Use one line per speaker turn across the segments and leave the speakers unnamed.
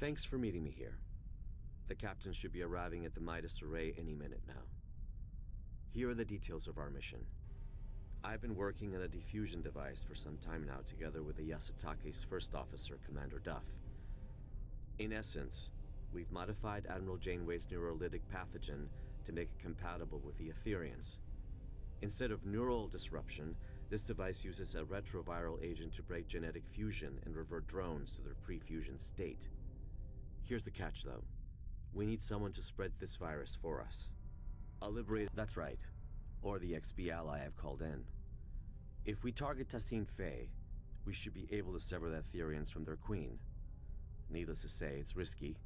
Thanks for meeting me here. The captain should be arriving at the Midas Array any minute now. Here are the details of our mission. I've been working on a diffusion device for some time now together with the Yasutake's first officer, Commander Duff. In essence, we've modified Admiral Janeway's neurolytic pathogen to make it compatible with the Etherians. Instead of neural disruption, this device uses a retroviral agent to break genetic fusion and revert drones to their pre-fusion state. Here's the catch, though. We need someone to spread this virus for us. A liberated... That's right. Or the XB ally I've called in. If we target Tassine Faye, we should be able to sever the Etherians from their queen. Needless to say, it's risky,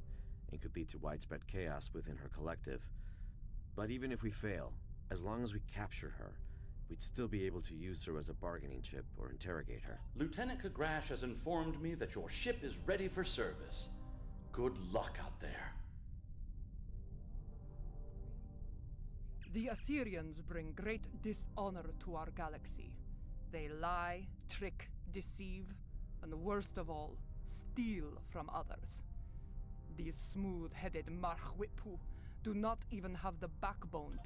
and could lead to widespread chaos within her collective. But even if we fail, as long as we capture her, we'd still be able to use her as a bargaining chip or interrogate her.
Lieutenant Kagrash has informed me that your ship is ready for service. Good luck out there.
The Etherians bring great dishonor to our galaxy. They lie, trick, deceive, and worst of all, steal from others. These smooth-headed Marhwipu do not even have the backbone.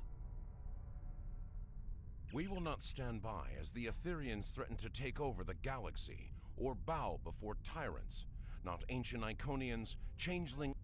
We will not stand by as the Etherians threaten to take over the galaxy, or bow before tyrants, not ancient Iconians, changeling...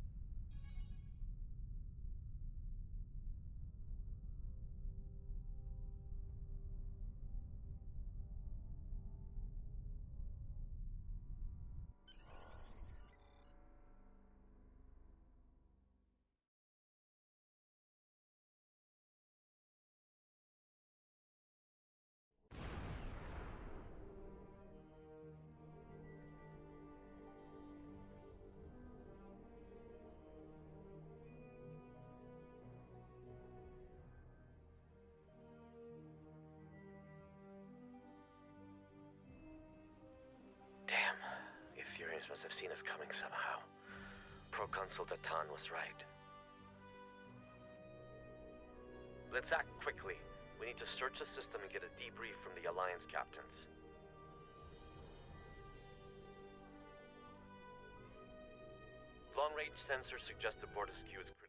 Damn. The Etherians must have seen us coming somehow. Proconsul Datan was right. Let's act quickly. We need to search the system and get a debrief from the Alliance captains. Long-range sensors suggest the Bortesque is critical.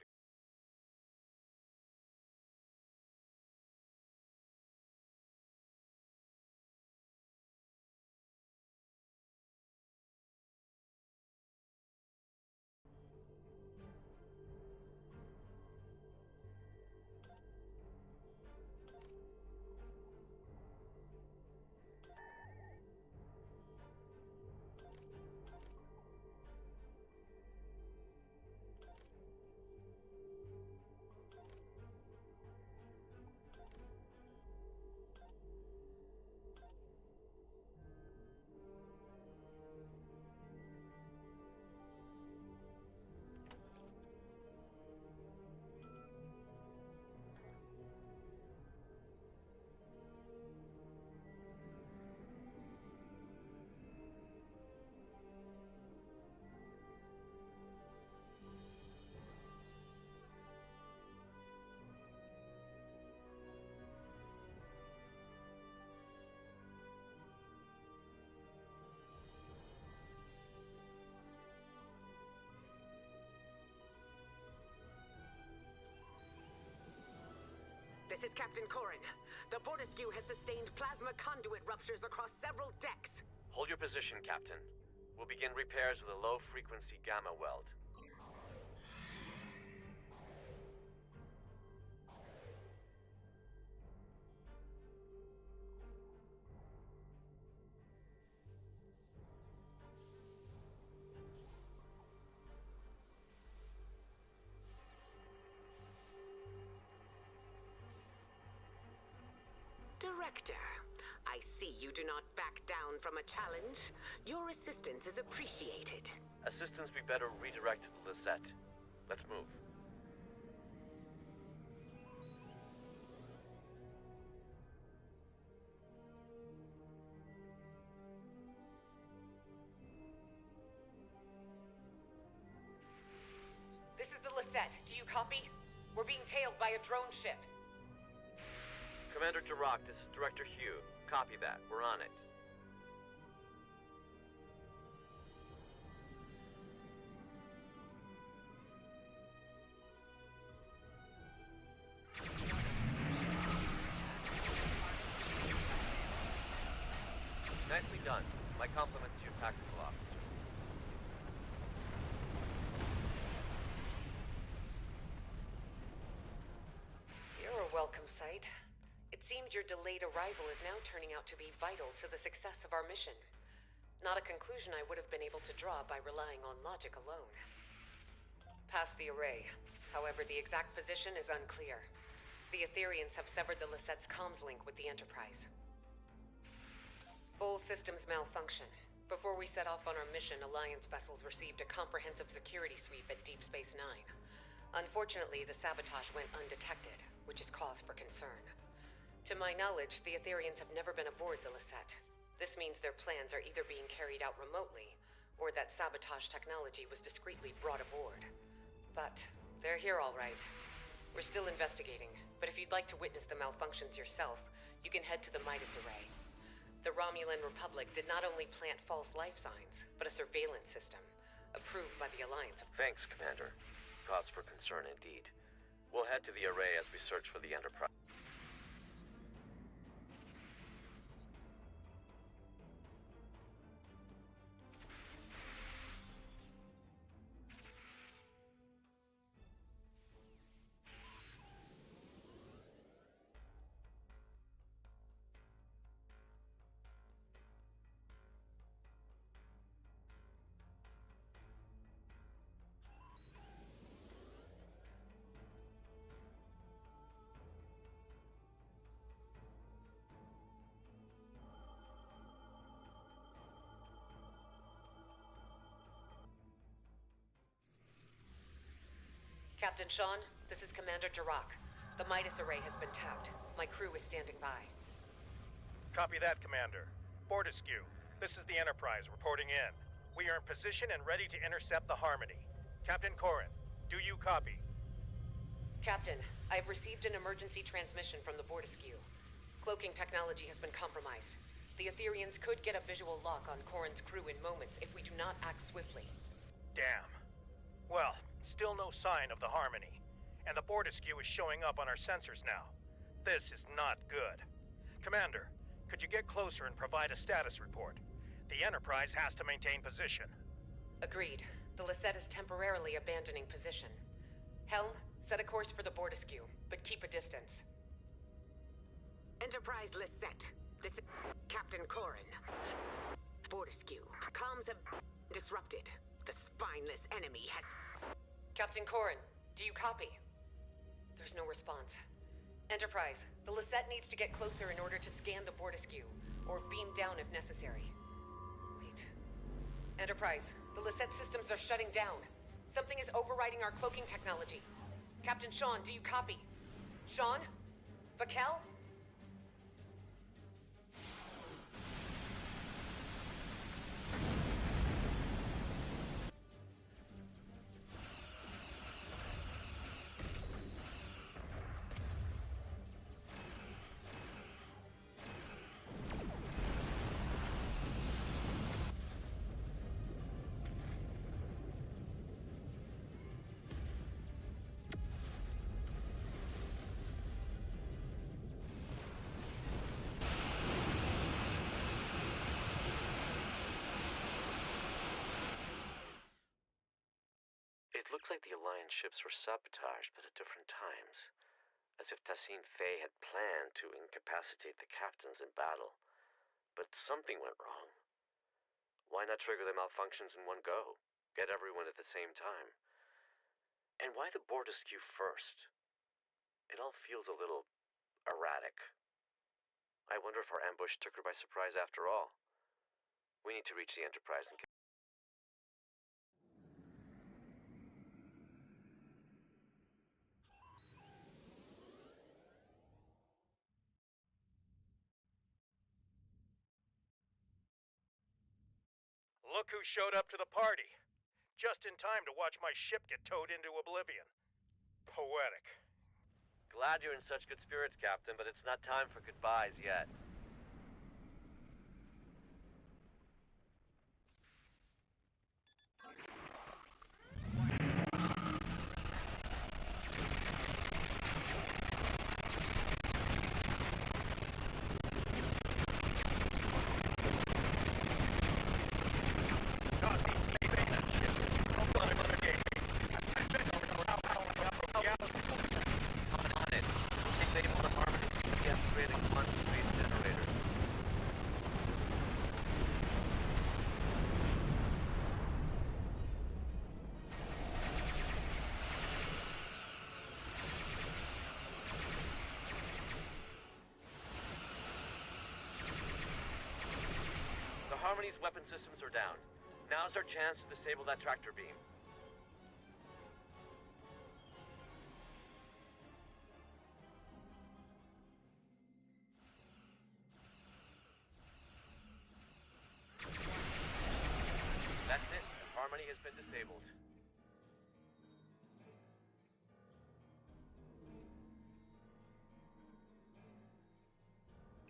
This is Captain Corrin. The Bortesque has sustained plasma conduit ruptures across several decks.
Hold your position, Captain. We'll begin repairs with a low-frequency gamma weld.
Director, I see you do not back down from a challenge. Your assistance is appreciated.
Assistance be better redirected to Lisette. Let's move.
This is the Lisette. Do you copy? We're being tailed by a drone ship.
Commander Jirok, this is Director Hugh. Copy that. We're on it. Tactical officer.
You're a welcome sight. It seemed your delayed arrival is now turning out to be vital to the success of our mission. Not a conclusion I would have been able to draw by relying on logic alone. Past the array. However, the exact position is unclear. The Aetherians have severed the Lisette's comms link with the Enterprise. Full systems malfunction. Before we set off on our mission, Alliance vessels received a comprehensive security sweep at Deep Space Nine. Unfortunately, the sabotage went undetected, which is cause for concern. To my knowledge, the Aetherians have never been aboard the Lisette. This means their plans are either being carried out remotely, or that sabotage technology was discreetly brought aboard. But they're here all right. We're still investigating, but if you'd like to witness the malfunctions yourself, you can head to the Midas Array. The Romulan Republic did not only plant false life signs, but a surveillance system, approved by the Alliance.
Thanks, Commander. Cause for concern indeed. We'll head to the array as we search for the Enterprise.
Captain Sean, this is Commander Jirok. The Midas Array has been tapped. My crew is standing by.
Copy that, Commander. Fortescue, this is the Enterprise reporting in. We are in position and ready to intercept the Harmony. Captain Corrin, do you copy?
Captain, I have received an emergency transmission from the Fortescue. Cloaking technology has been compromised. The Aetherians could get a visual lock on Corrin's crew in moments if we do not act swiftly.
Damn. Well, still no sign of the Harmony. And the Fortescue is showing up on our sensors now. This is not good. Commander, could you get closer and provide a status report? The Enterprise has to maintain position.
Agreed. The Lisette is temporarily abandoning position. Helm, set a course for the Fortescue, but keep a distance. Enterprise Lisette. This is Captain Corrin. Fortescue. Comms have disrupted. The spineless enemy has... Captain Corrin, do you copy? There's no response. Enterprise, the Lisette needs to get closer in order to scan the Fortescue, or beam down if necessary. Wait. Enterprise, the Lisette systems are shutting down. Something is overriding our cloaking technology. Captain Sean, do you copy? Sean? Vakel?
It looks like the Alliance ships were sabotaged, but at different times. As if Tassine Faye had planned to incapacitate the captains in battle. But something went wrong. Why not trigger the malfunctions in one go? Get everyone at the same time? And why the Fortescue first? It all feels a little erratic. I wonder if our ambush took her by surprise after all. We need to reach the Enterprise and get...
Look who showed up to the party. Just in time to watch my ship get towed into oblivion. Poetic.
Glad you're in such good spirits, Captain, but it's not time for goodbyes yet. Harmony's weapon systems are down. Now's our chance to disable that tractor beam. That's it. Harmony has been disabled.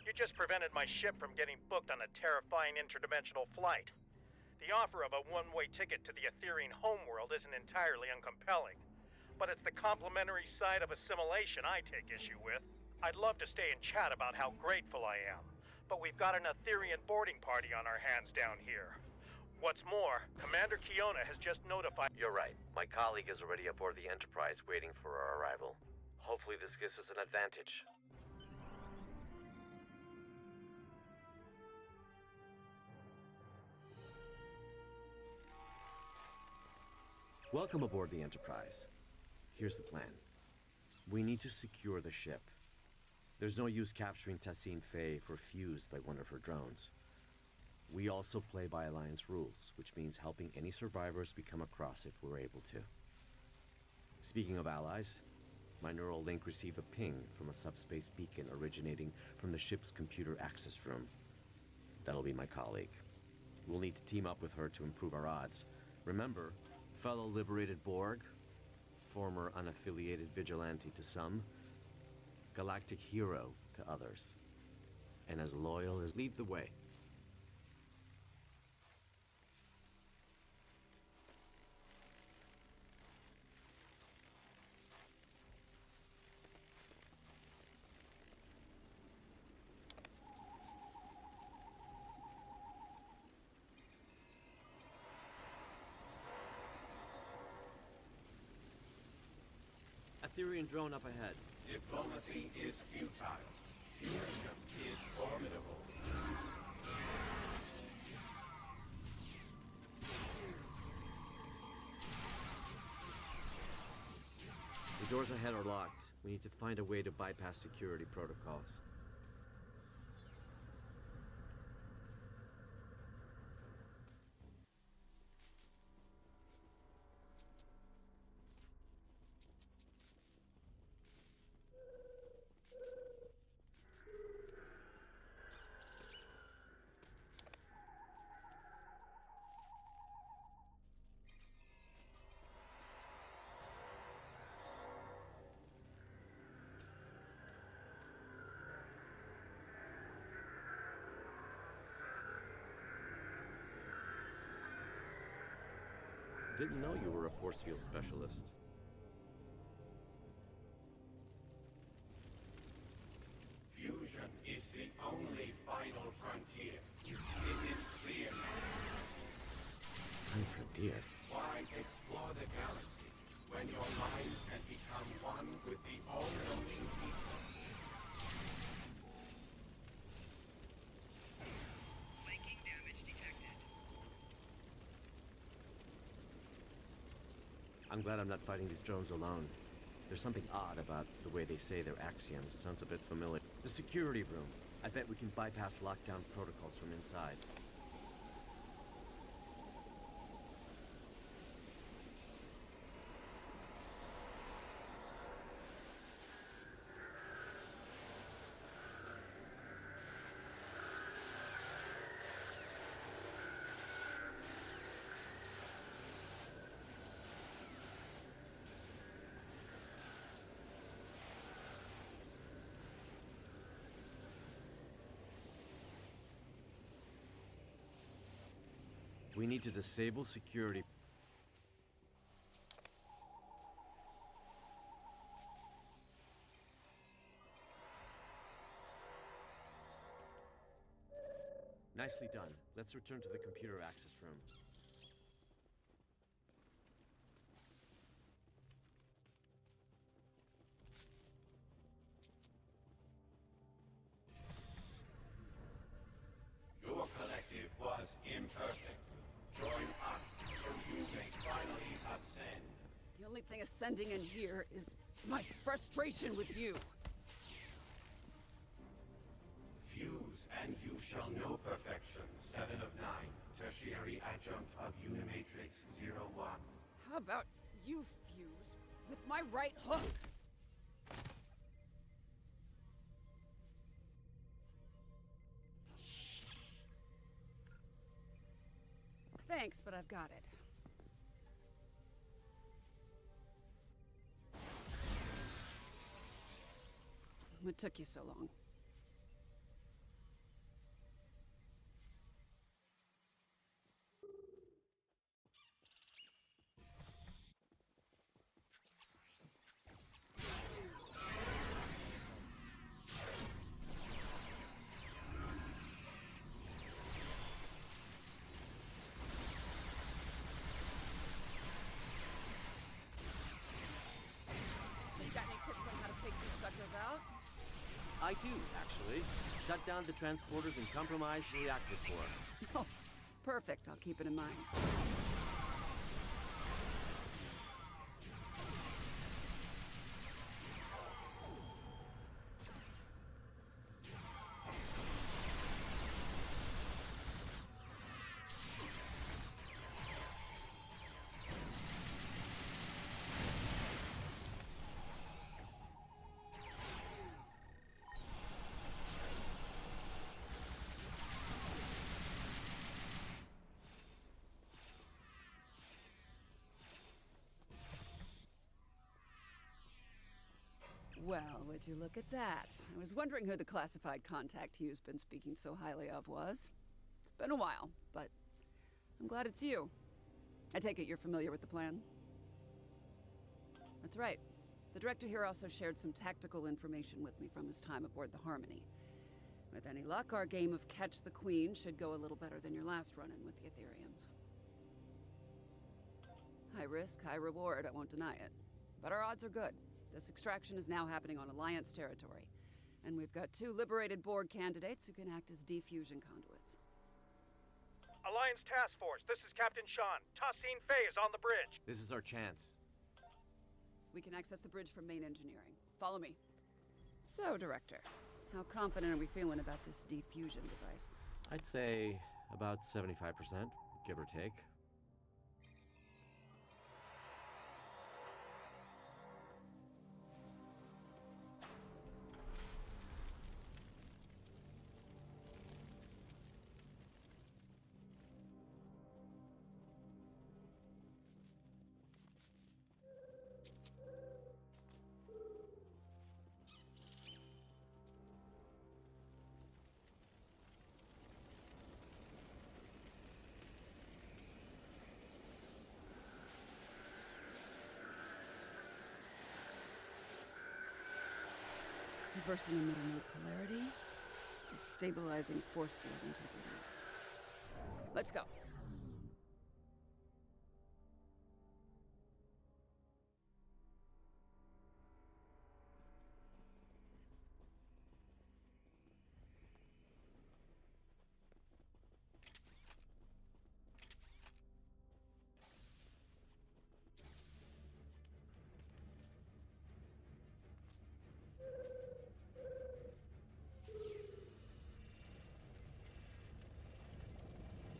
You just prevented my ship from getting booked on a terrifying interdimensional flight. The offer of a one-way ticket to the Etherian homeworld isn't entirely uncompelling, but it's the complimentary side of assimilation I take issue with. I'd love to stay and chat about how grateful I am, but we've got an Etherian boarding party on our hands down here. What's more, Commander Kiona has just notified—
You're right. My colleague is already aboard the Enterprise waiting for our arrival. Hopefully this gives us an advantage. Welcome aboard the Enterprise. Here's the plan. We need to secure the ship. There's no use capturing Tassine Faye if we're fused by one of her drones. We also play by Alliance rules, which means helping any survivors we come across if we're able to. Speaking of allies, my neural link received a ping from a subspace beacon originating from the ship's computer access room. That'll be my colleague. We'll need to team up with her to improve our odds. Remember, fellow liberated Borg, former unaffiliated vigilante to some, galactic hero to others, and as loyal as— lead the way. Etherian drone up ahead.
Diplomacy is futile. Fusion is formidable.
The doors ahead are locked. We need to find a way to bypass security protocols. Didn't know you were a force field specialist.
Fusion is the only final frontier. It is clear now.
Frontier?
Why explore the galaxy when your mind can become one with the all-knowing ether?
Flanking damage detected.
I'm glad I'm not fighting these drones alone. There's something odd about the way they say their axioms. Sounds a bit familiar. The security room. I bet we can bypass lockdown protocols from inside. We need to disable security. Nicely done. Let's return to the computer access room.
Your collective was imperfect. Join us so you may finally ascend.
The only thing ascending in here is my frustration with you.
Fuse, and you shall know perfection.
Section 7 of 9, Tertiary Adjunct of Unimatrix 01.
How about you fuse with my right hook? Thanks, but I've got it. What took you so long? You got any tips on how to take these suckers out?
I do, actually. Shut down the transporters and compromise the reactor core.
Oh, perfect. I'll keep it in mind. Well, would you look at that? I was wondering who the classified contact Hugh's been speaking so highly of was. It's been a while, but I'm glad it's you. I take it you're familiar with the plan? That's right. The director here also shared some tactical information with me from his time aboard the Harmony. With any luck, our game of Catch the Queen should go a little better than your last run-in with the Aetherians. High risk, high reward, I won't deny it. But our odds are good. This extraction is now happening on Alliance territory, and we've got 2 liberated Borg candidates who can act as defusion conduits.
Alliance Task Force, this is Captain Sean. Tassine Fey is on the bridge.
This is our chance.
We can access the bridge from main engineering. Follow me. So, Director, how confident are we feeling about this defusion device?
I'd say about 75%, give or take.
Reversing emitter node polarity. Destabilizing force field integrity. Let's go.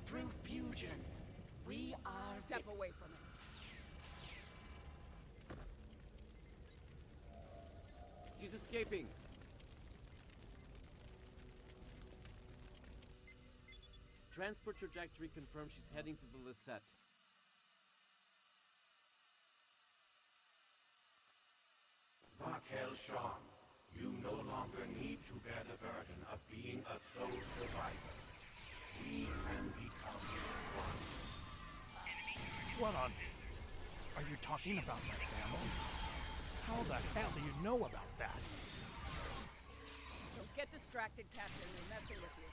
Through fusion, we are...
Step away from it.
She's escaping. Transport trajectory confirms she's heading to the Lisette.
Raquel Shawn, you no longer need to bear the burden of being a sole survivor. We can become one.
What on... Are you talking about my family? How the hell do you know about that?
Don't get distracted, Captain. They're messing with you.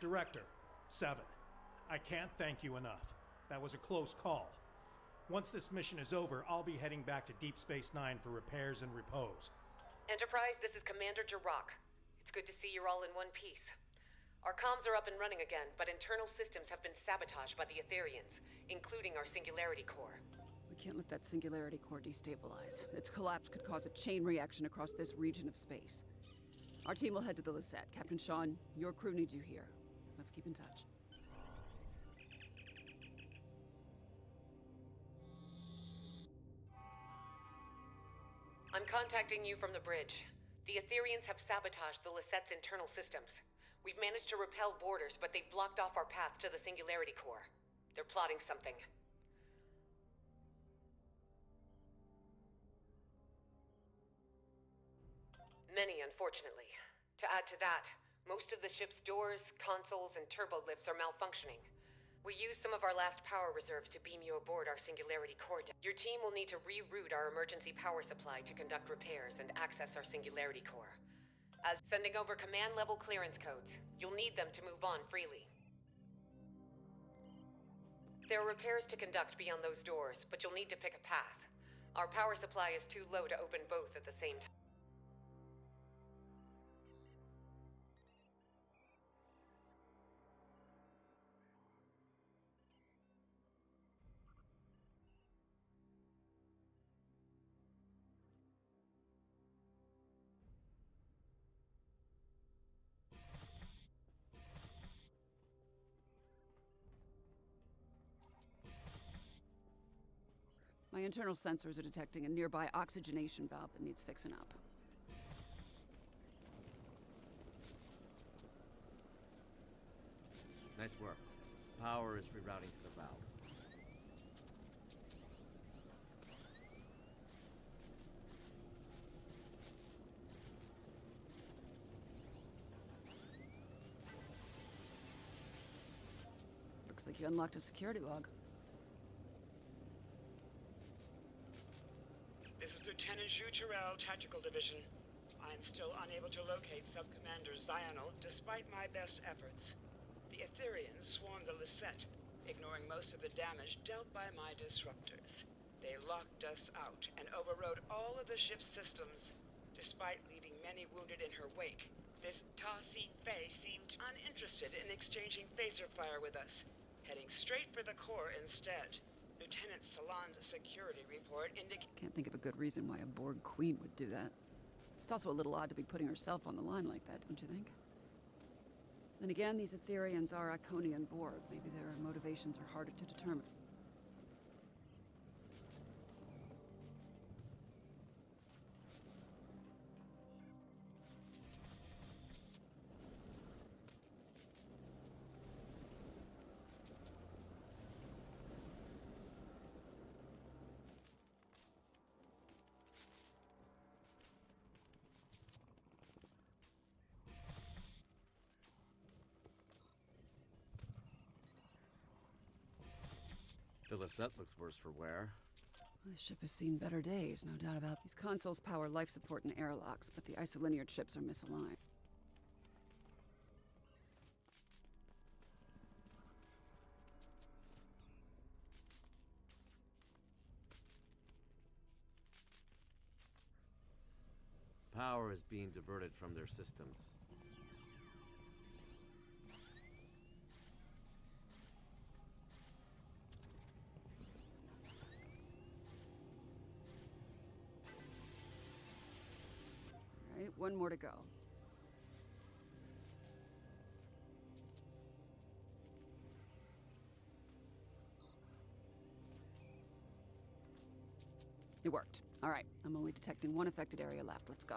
Director, 7. I can't thank you enough. That was a close call. Once this mission is over, I'll be heading back to Deep Space Nine for repairs and repose.
Enterprise, this is Commander Jirok. It's good to see you're all in one piece. Our comms are up and running again, but internal systems have been sabotaged by the Etherians, including our Singularity Core.
We can't let that Singularity Core destabilize. Its collapse could cause a chain reaction across this region of space. Our team will head to the Lisette. Captain Sean, your crew needs you here. Let's keep in touch.
I'm contacting you from the bridge. The Etherians have sabotaged the Lisette's internal systems. We've managed to repel boarders, but they've blocked off our path to the Singularity Core. They're plotting something. Many, unfortunately. To add to that, most of the ship's doors, consoles, and turbo lifts are malfunctioning. We used some of our last power reserves to beam you aboard our Singularity Core. Your team will need to reroute our emergency power supply to conduct repairs and access our Singularity Core. As sending over command-level clearance codes, you'll need them to move on freely. There are repairs to conduct beyond those doors, but you'll need to pick a path. Our power supply is too low to open both at the same time.
My internal sensors are detecting a nearby oxygenation valve that needs fixing up.
Nice work. Power is rerouting to the valve.
Looks like you unlocked a security log.
This is Lieutenant Zhu Terrell, Tactical Division. I'm still unable to locate Sub-Commander Zionel, despite my best efforts. The Etherians swarmed the Lisette, ignoring most of the damage dealt by my disruptors. They locked us out and overrode all of the ship's systems, despite leaving many wounded in her wake. This Ta-Si Fei seemed uninterested in exchanging phaser fire with us, heading straight for the core instead. Lieutenant Salon's security report indicates...
Can't think of a good reason why a Borg queen would do that. It's also a little odd to be putting herself on the line like that, don't you think? Then again, these Etherians are Iconian Borg. Maybe their motivations are harder to determine.
The Lisette looks worse for wear.
This ship has seen better days, no doubt about it. These consoles power life support and airlocks, but the isolinear chips are misaligned.
Power is being diverted from their systems.
All right, one more to go. It worked. All right, I'm only detecting one affected area left. Let's go.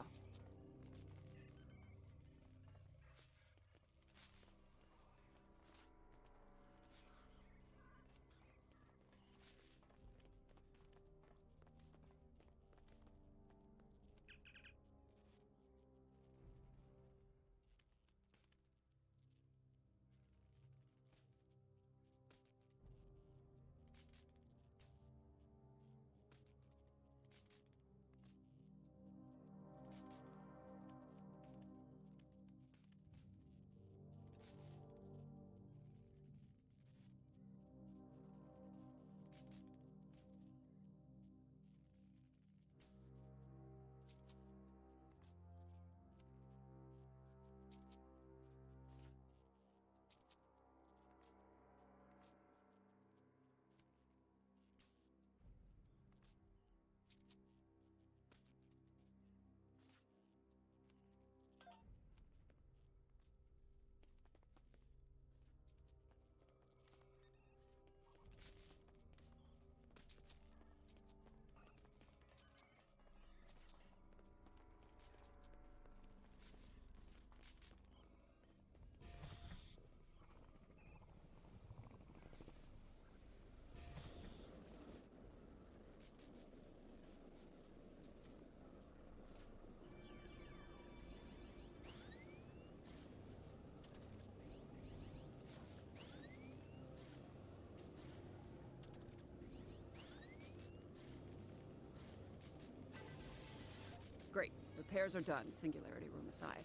Repairs are done, Singularity Room aside.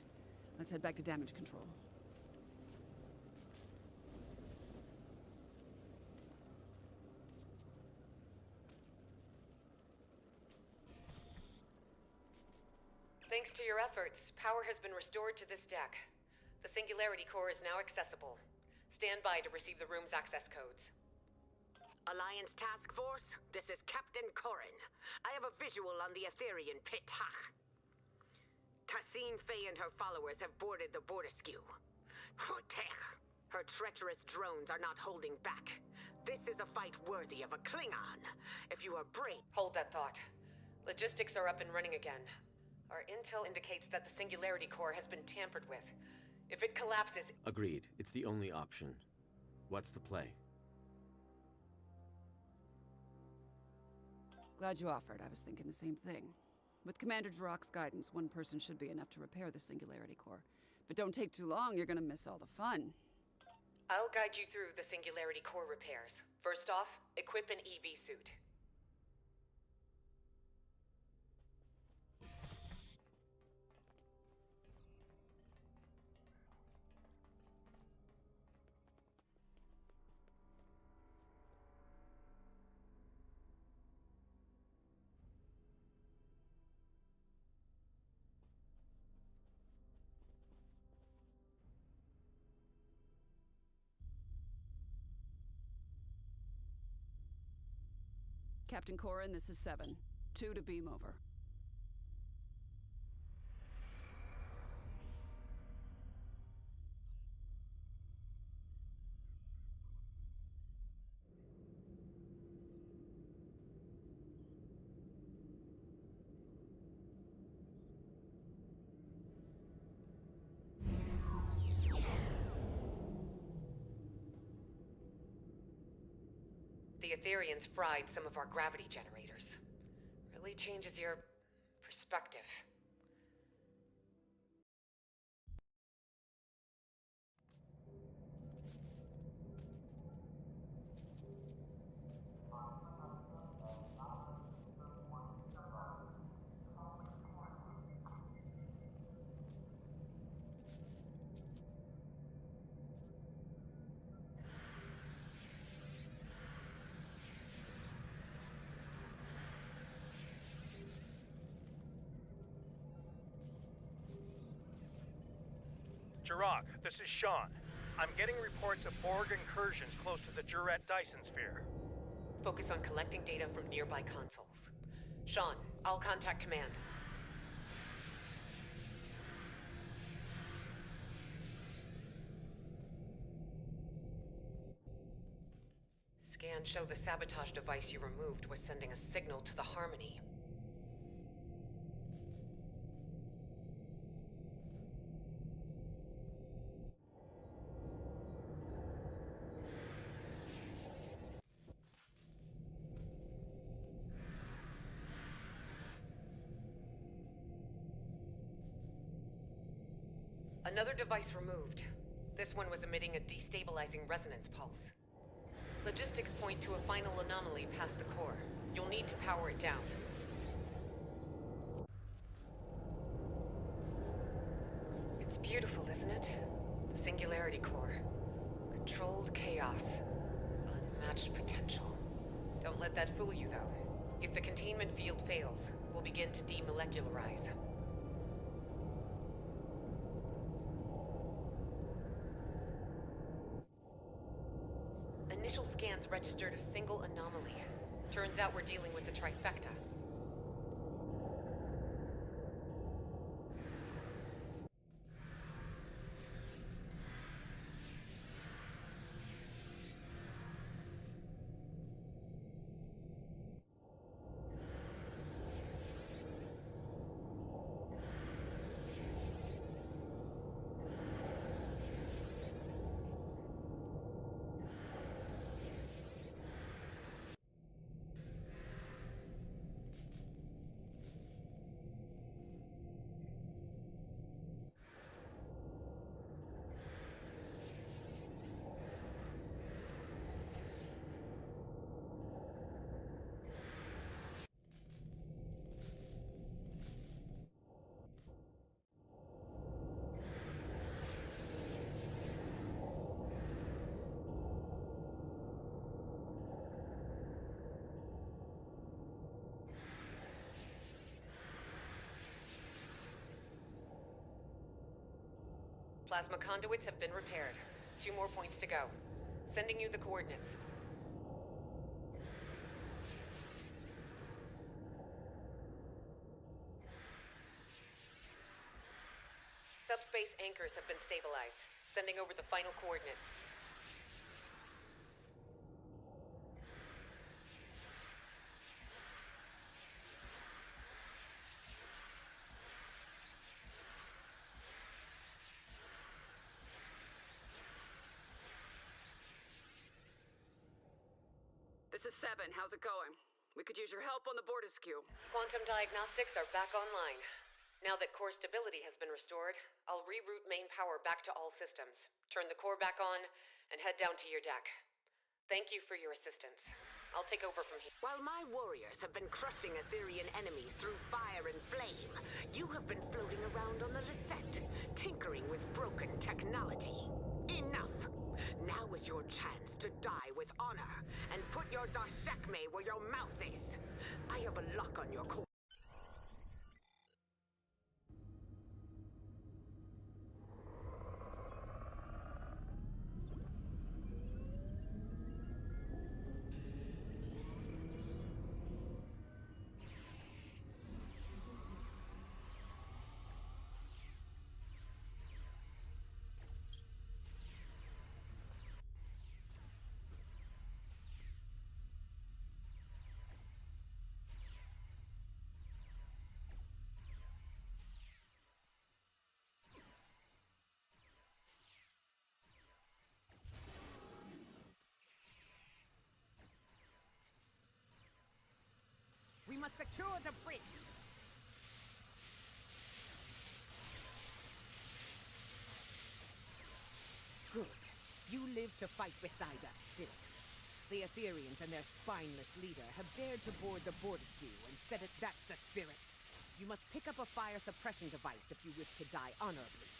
Let's head back to damage control.
Thanks to your efforts, power has been restored to this deck. The Singularity Core is now accessible. Stand by to receive the room's access codes.
Alliance Task Force, this is Captain Corrin. I have a visual on the Aetherian pit. Tassine Faye and her followers have boarded the Borderskew. Her treacherous drones are not holding back. This is a fight worthy of a Klingon. If you are brave...
Hold that thought. Logistics are up and running again. Our intel indicates that the Singularity Core has been tampered with. If it collapses...
Agreed. It's the only option. What's the play?
Glad you offered. I was thinking the same thing. With Commander Jirok's guidance, one person should be enough to repair the Singularity Core. But don't take too long, you're gonna miss all the fun.
I'll guide you through the Singularity Core repairs. First off, equip an EV suit.
Captain Corrin, this is 7. 2 to beam over.
The Aetherians fried some of our gravity generators. Really changes your perspective.
Jirok, this is Sean. I'm getting reports of Borg incursions close to the Juret Dyson sphere.
Focus on collecting data from nearby consoles. Sean, I'll contact command. Scans show the sabotage device you removed was sending a signal to the Harmony. Another device removed. This one was emitting a destabilizing resonance pulse. Logistics point to a final anomaly past the core. You'll need to power it down. It's beautiful, isn't it? The Singularity Core. Controlled chaos. Unmatched potential. Don't let that fool you, though. If the containment field fails, we'll begin to demolecularize. Initial scans registered a single anomaly. Turns out we're dealing with a trifecta. Plasma conduits have been repaired. 2 more points to go. Sending you the coordinates. Subspace anchors have been stabilized. Sending over the final coordinates.
This is Seven. How's it going? We could use your help on the Bortiskew.
Quantum diagnostics are back online. Now that core stability has been restored, I'll reroute main power back to all systems, turn the core back on, and head down to your deck. Thank you for your assistance. I'll take over from here.
While my warriors have been crushing Aetherian enemies through fire and flame, you have been floating around on the Lisette, tinkering with broken technology. Enough! Now is your chance to die with honor, and put your Darshekme where your mouth is. I have a lock on your core. We must secure the bridge!
Good. You live to fight beside us still. The Aetherians and their spineless leader have dared to board the Bortiskew and said it that's the spirit. You must pick up a fire suppression device if you wish to die honorably.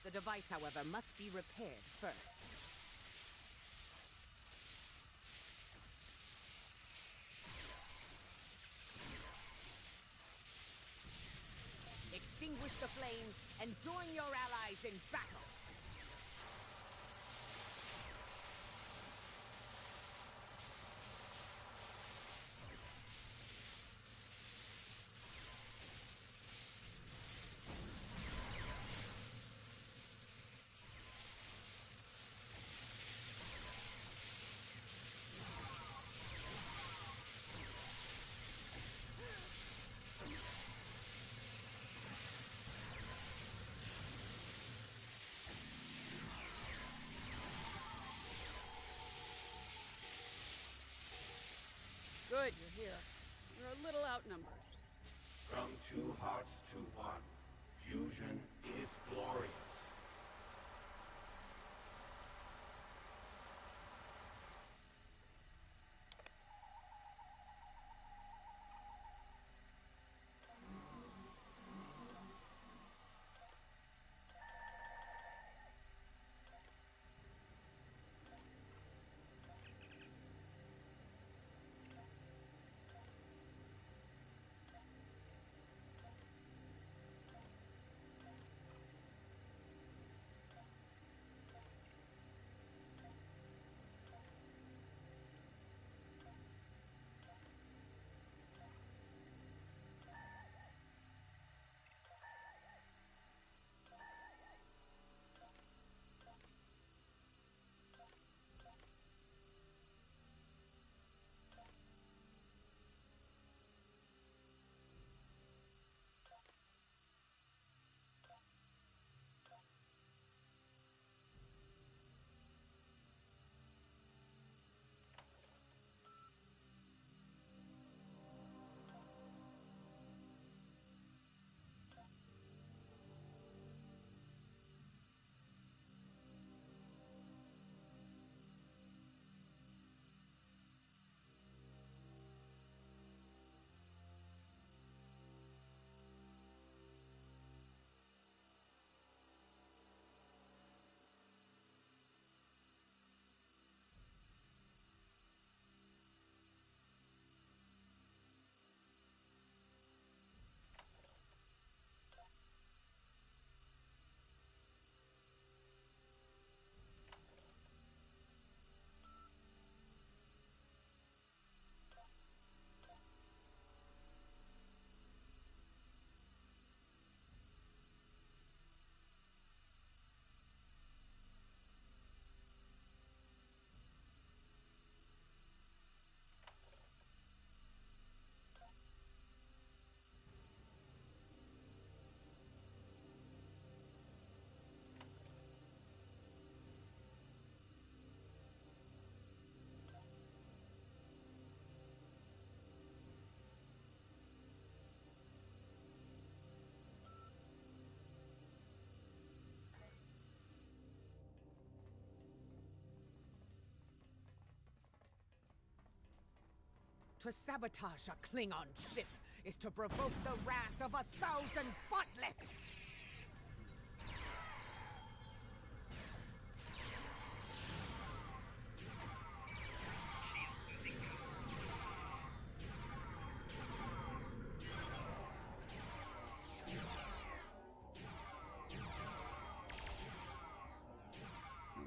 The device, however, must be repaired first. Extinguish the flames and join your allies in battle!
Good, you're here. You're a little outnumbered.
From 2 hearts to 1, fusion is glorious.
To sabotage a Klingon ship is to provoke the wrath of 1,000 buttlets!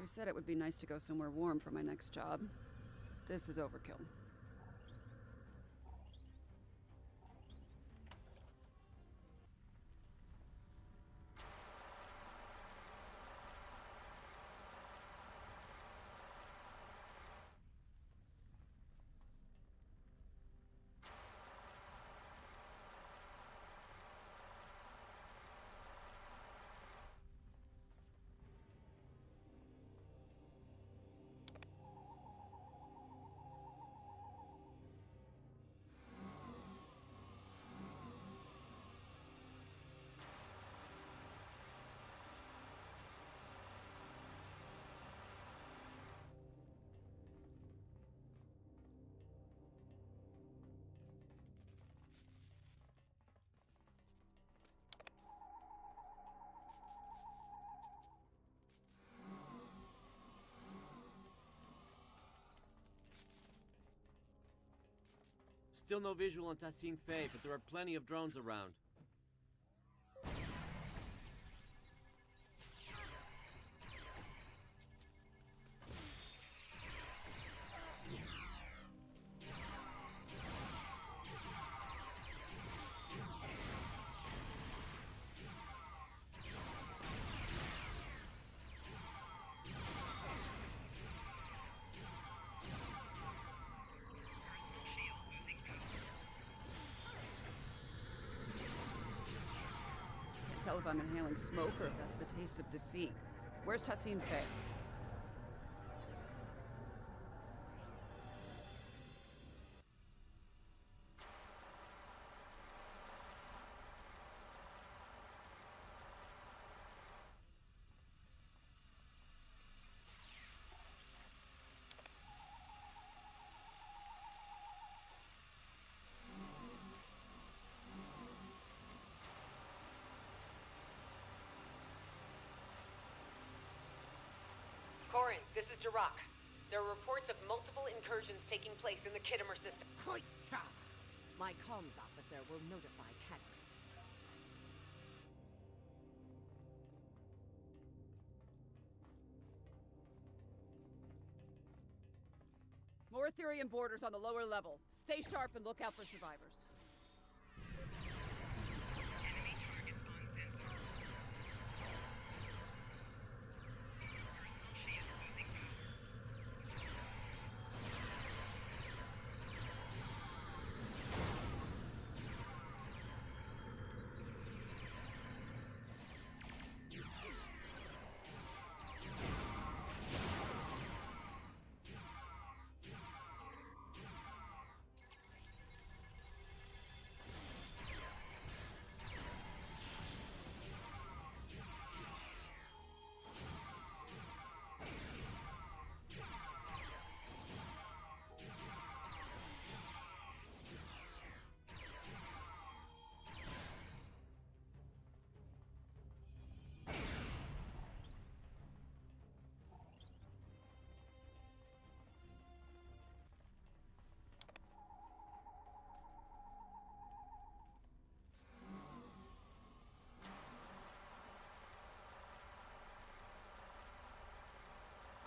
We said it would be nice to go somewhere warm for my next job. This is overkill.
Still no visual on Tassine Faye, but there are plenty of drones around. Tell if I'm inhaling smoke or if that's the taste of defeat. Where's Tassine Faye?
Corin, this is Jirok. There are reports of multiple incursions taking place in the Khitomer system.
Hoicha! My comms officer will notify Cadre.
More Ethereum borders on the lower level. Stay sharp and look out for survivors.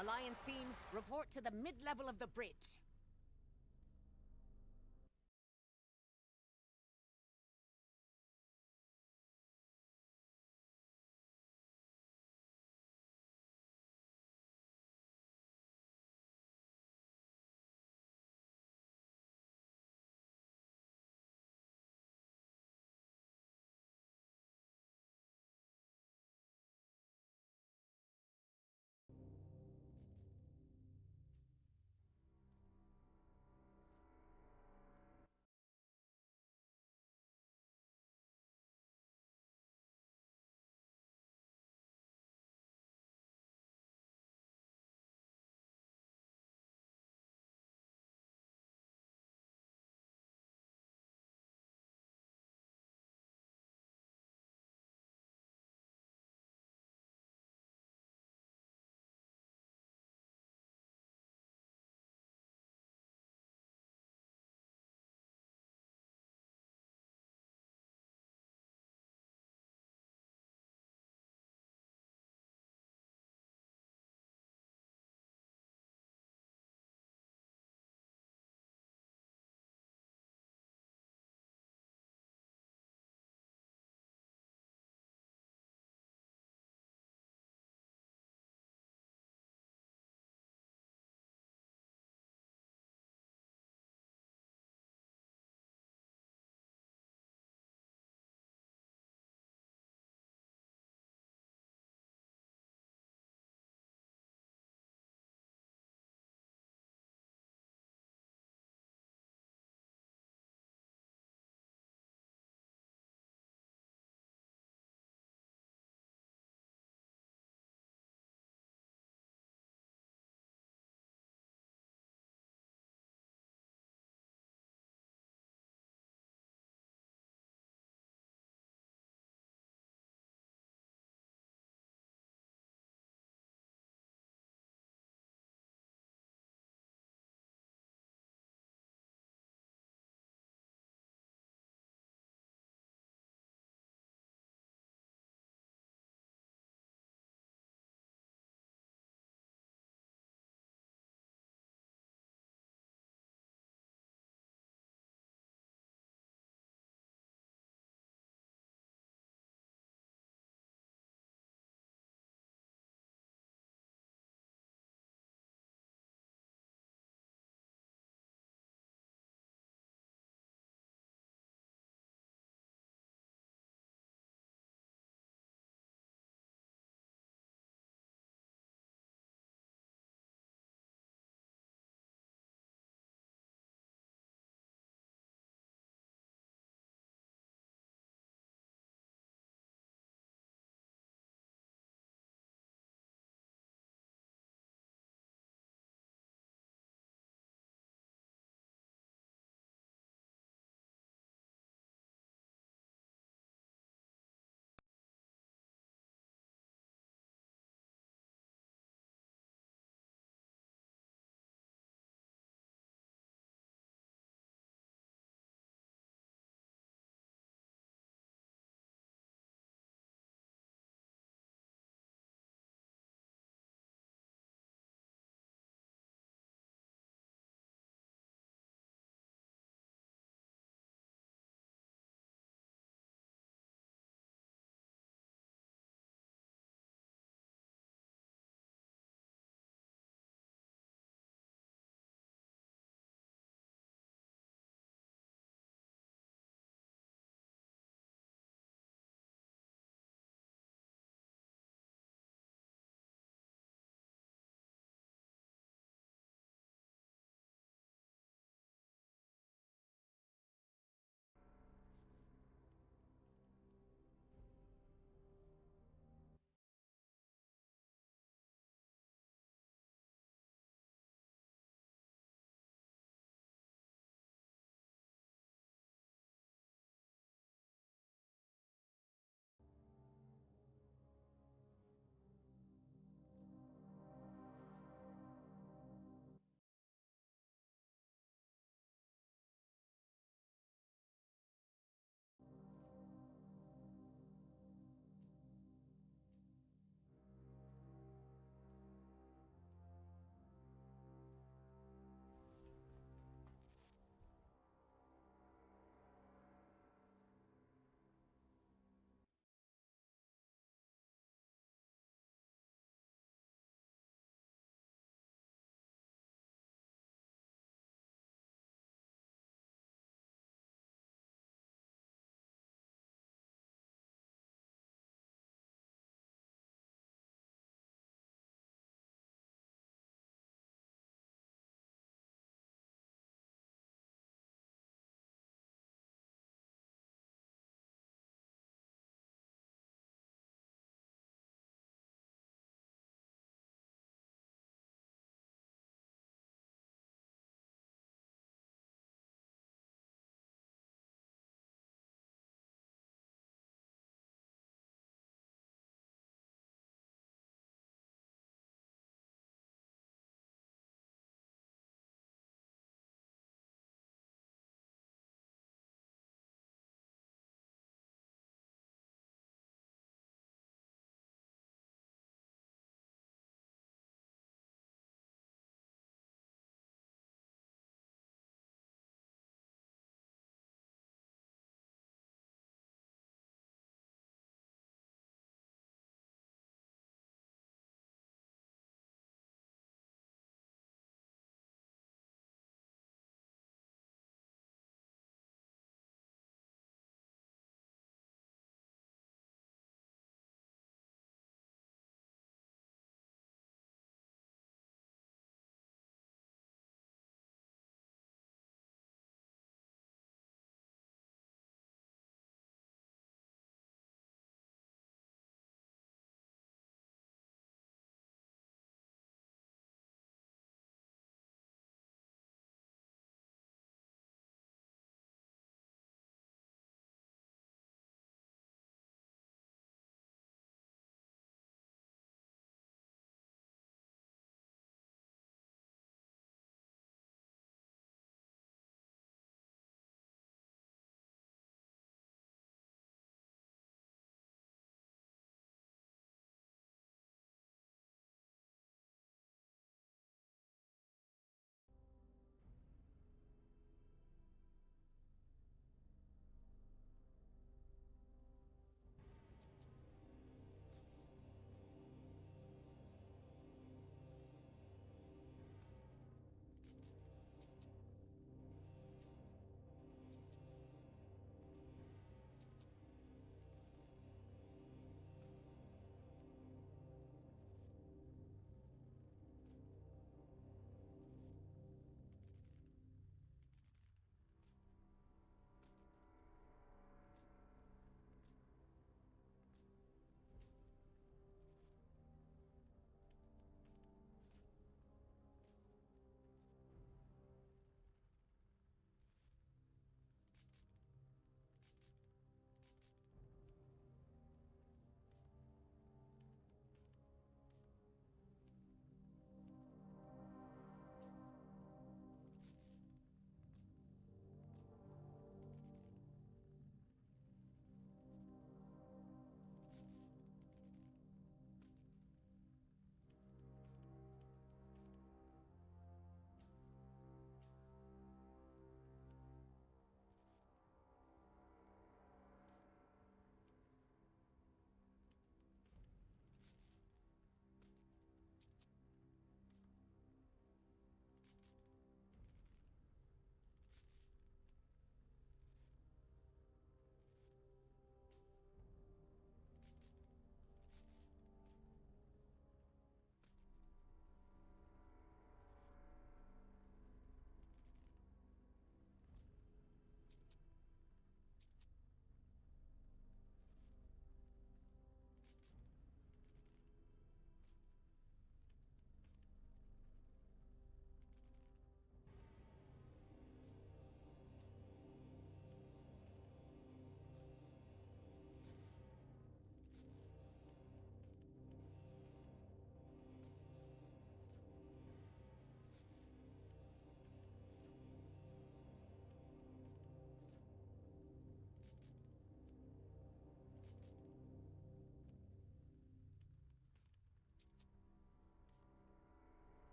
Alliance team, report to the mid-level of the bridge.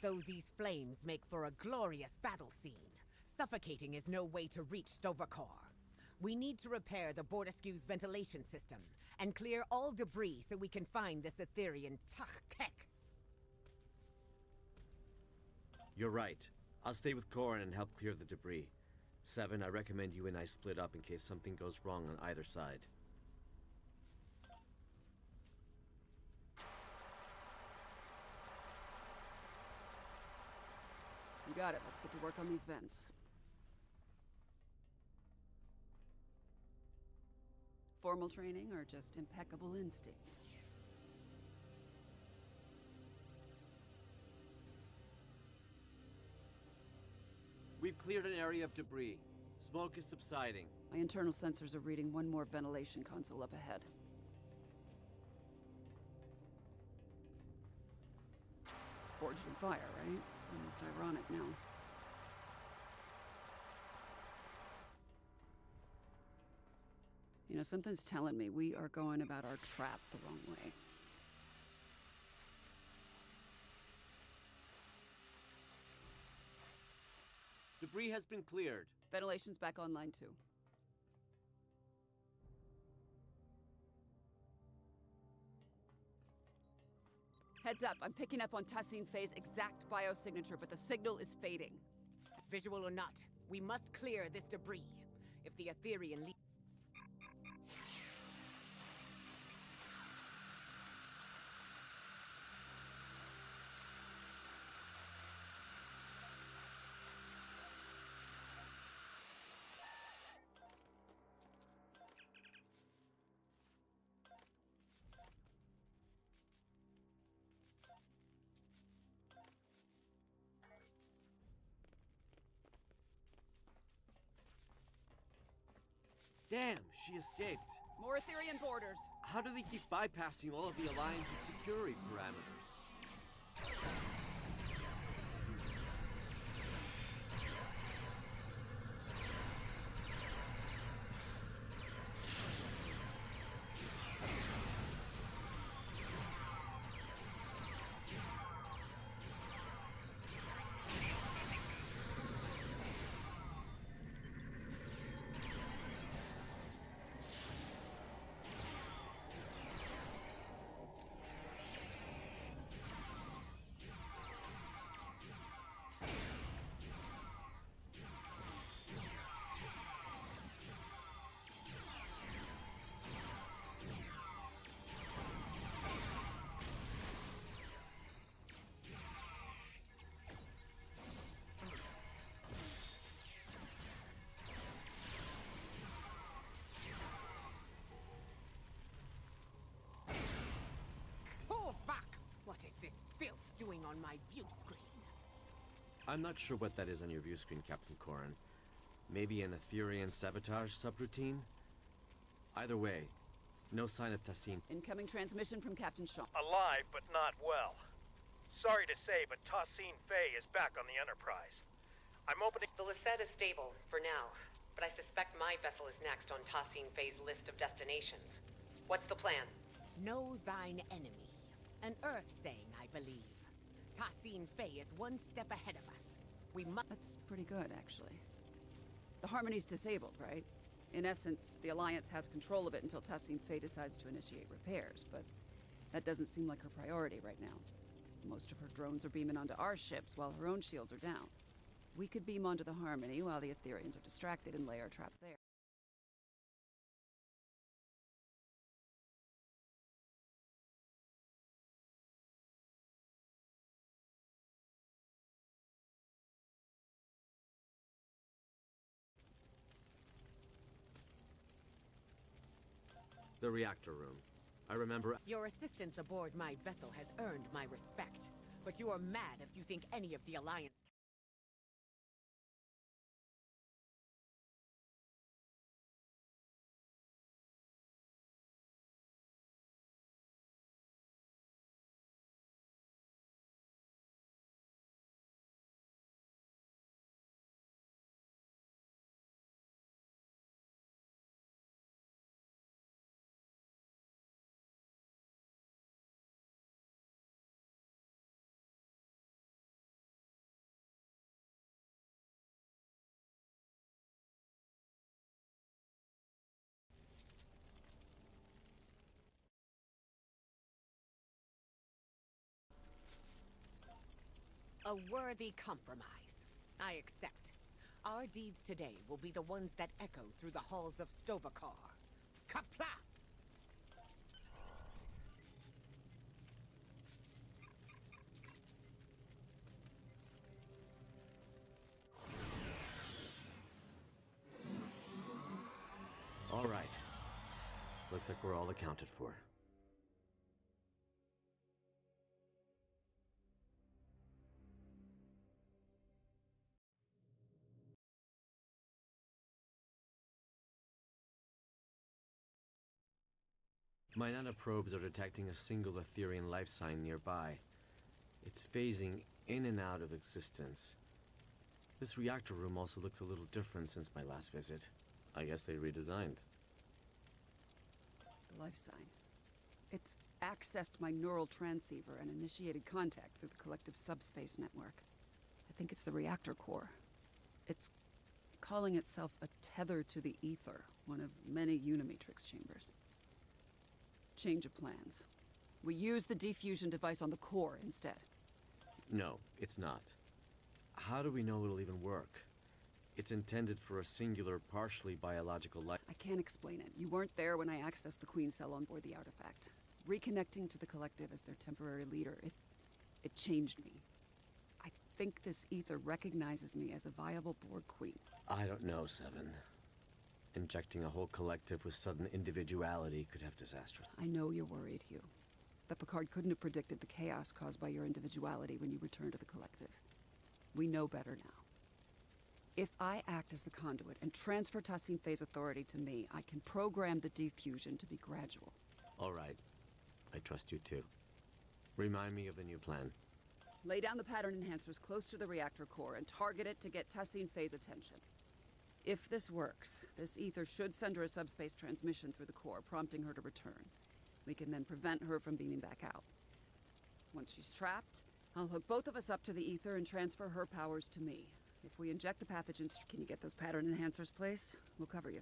Though these flames make for a glorious battle scene, suffocating is no way to reach Sto-vo-kor. We need to repair the Bordeskiew's ventilation system and clear all debris so we can find this Aetherian Tach-Kek.
You're right. I'll stay with Corin and help clear the debris. Seven, I recommend you and I split up in case something goes wrong on either side.
You got it. Let's get to work on these vents. Formal training or just impeccable instinct?
We've cleared an area of debris. Smoke is subsiding.
My internal sensors are reading one more ventilation console up ahead. Forged in fire, right? It's almost ironic now. You know, something's telling me we are going about our trap the wrong way.
Debris has been cleared.
Ventilation's back online too. Heads up, I'm picking up on Tassine Faye's exact biosignature, but the signal is fading.
Visual or not, we must clear this debris. If the Aetherian
Damn, she escaped.
More Aetherian borders.
How do they keep bypassing all of the Alliance's security parameters? doing on my view screen? I'm not sure what that is on your view screen, Captain Corin. Maybe an Aetherian sabotage subroutine? Either way, no sign of Tassine.
Incoming transmission from Captain Shaw.
Alive, but not well. Sorry to say, but Tassine Faye is back on the Enterprise. I'm opening...
The Lisette is stable, for now. But I suspect my vessel is next on Tassine Faye's list of destinations. What's the plan?
Know thine enemy. An Earth saying, I believe. Tassine Faye is one step ahead of us. We must...
That's pretty good, actually. The Harmony's disabled, right? In essence, the Alliance has control of it until Tassine Faye decides to initiate repairs, but that doesn't seem like her priority right now. Most of her drones are beaming onto our ships while her own shields are down. We could beam onto the Harmony while the Aetherians are distracted and lay our trap there.
The reactor room. I remember...
Your assistance aboard my vessel has earned my respect, but you are mad if you think any of the Alliance... A worthy compromise. I accept. Our deeds today will be the ones that echo through the halls of Stovakar. Kapla!
All right. Looks like we're all accounted for. My nanoprobes are detecting a single Etherian life sign nearby. It's phasing in and out of existence. This reactor room also looks a little different since my last visit. I guess they redesigned.
The life sign. It's accessed my neural transceiver and initiated contact through the collective subspace network. I think it's the reactor core. It's calling itself a tether to the ether, one of many Unimatrix chambers. Change of plans. We use the diffusion device on the core instead.
No, it's not. How do we know it'll even work? It's intended for a singular, partially biological life.
I can't explain it. You weren't there when I accessed the Queen cell on board the artifact. Reconnecting to the collective as their temporary leader, it changed me. I think this ether recognizes me as a viable Borg Queen.
I don't know, Seven. Injecting a whole collective with sudden individuality could have disastrous.
I know you're worried, Hugh. But Picard couldn't have predicted the chaos caused by your individuality when you returned to the collective. We know better now. If I act as the conduit and transfer Tassine Phase authority to me, I can program the diffusion to be gradual.
All right. I trust you too. Remind me of the new plan.
Lay down the pattern enhancers close to the reactor core and target it to get Tassine Phase attention. If this works, this ether should send her a subspace transmission through the core, prompting her to return. We can then prevent her from beaming back out. Once she's trapped, I'll hook both of us up to the ether and transfer her powers to me. If we inject the pathogens, can you get those pattern enhancers placed? We'll cover you.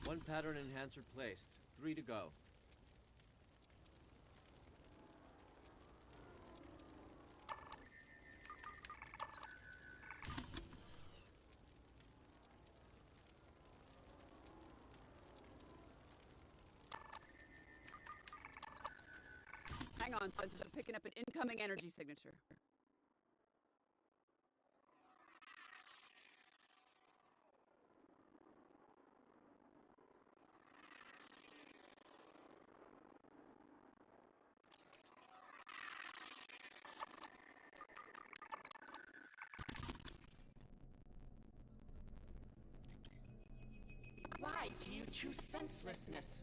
One pattern enhancer placed. 3 to go.
Hang on, sensors are picking up an incoming energy signature.
Why do you choose senselessness?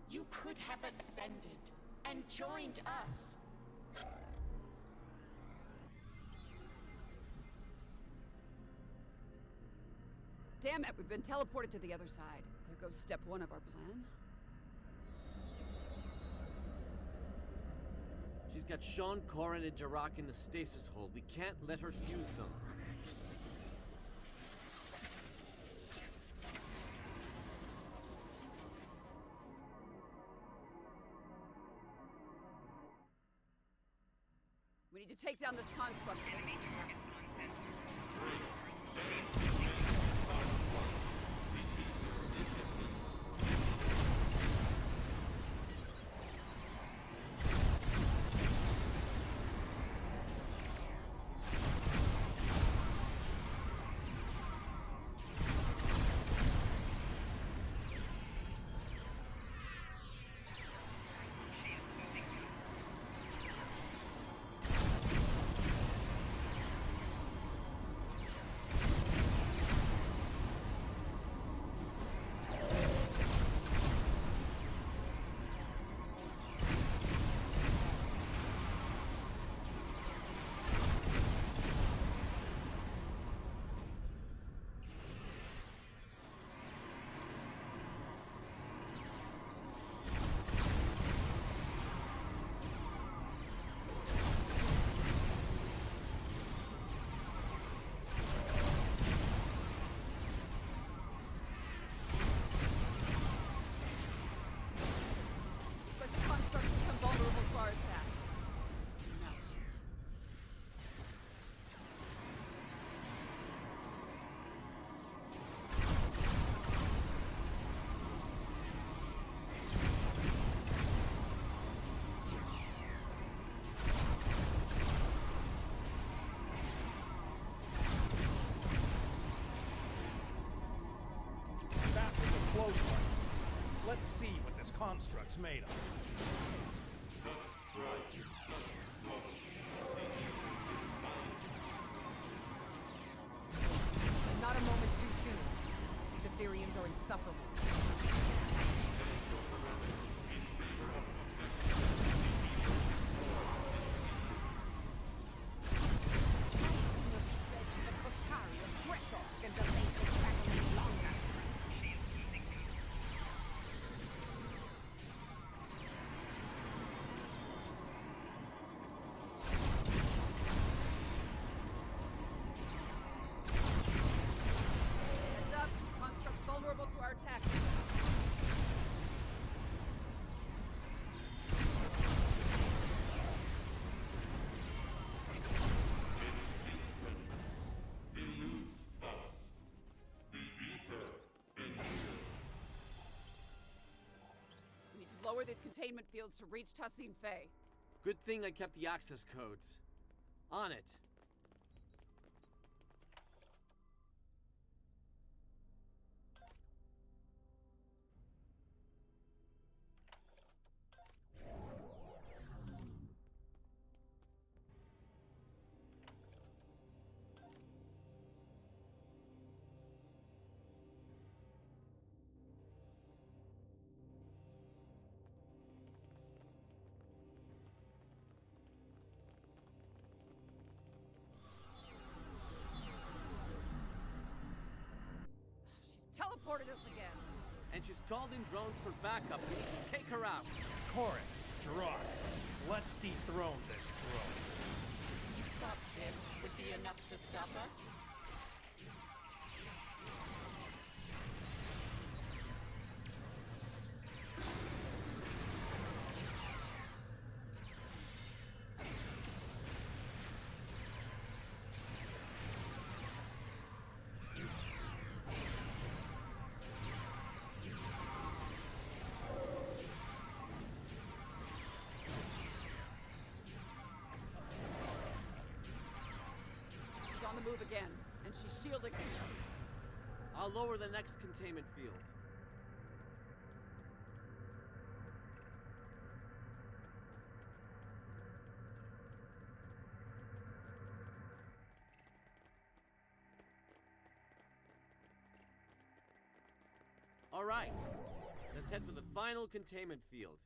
You could have ascended and joined us.
Damn it, we've been teleported to the other side. There goes step 1 of our plan.
She's got Sean, Corrin, and Jarak in the stasis hold. We can't let her fuse them.
We need to take down this construct.
construct's made of.
Not a moment too soon. These Ethereans are insufferable.
Heads up, construct's vulnerable to our attack. We need to lower these containment fields to reach Tassim Fey.
Good thing I kept the access codes. On it.
Teleported us again.
And she's called in drones for backup. We need to take her out.
Corin, Gerard, let's dethrone this drone.
You thought this would be enough to stop us?
She's on the move again, and she's shielding herself.
I'll lower the next containment field. All right, let's head for the final containment field.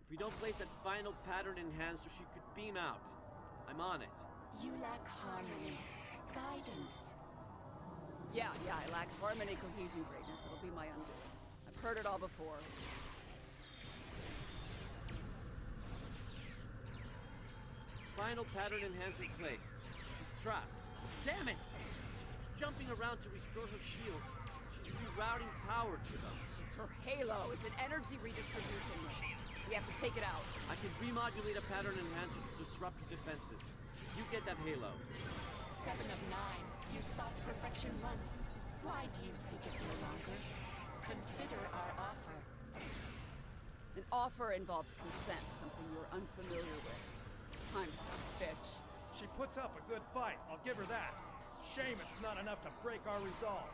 If we don't place that final pattern enhancer, she could beam out. I'm on it.
You lack harmony, guidance.
Yeah, I lack harmony, cohesion, greatness. It'll be my undoing. I've heard it all before.
Final pattern enhancer placed. She's trapped. Damn it! She keeps jumping around to restore her shields. She's rerouting power to them.
It's her halo. It's an energy redistribution node. We have to take it out.
I can remodulate a pattern enhancer to disrupt your defenses. You get that halo.
7 of 9. You sought perfection once. Why do you seek it no longer? Consider our offer.
An offer involves consent, something you're unfamiliar with. I'm a bitch.
She puts up a good fight, I'll give her that. Shame it's not enough to break our resolve.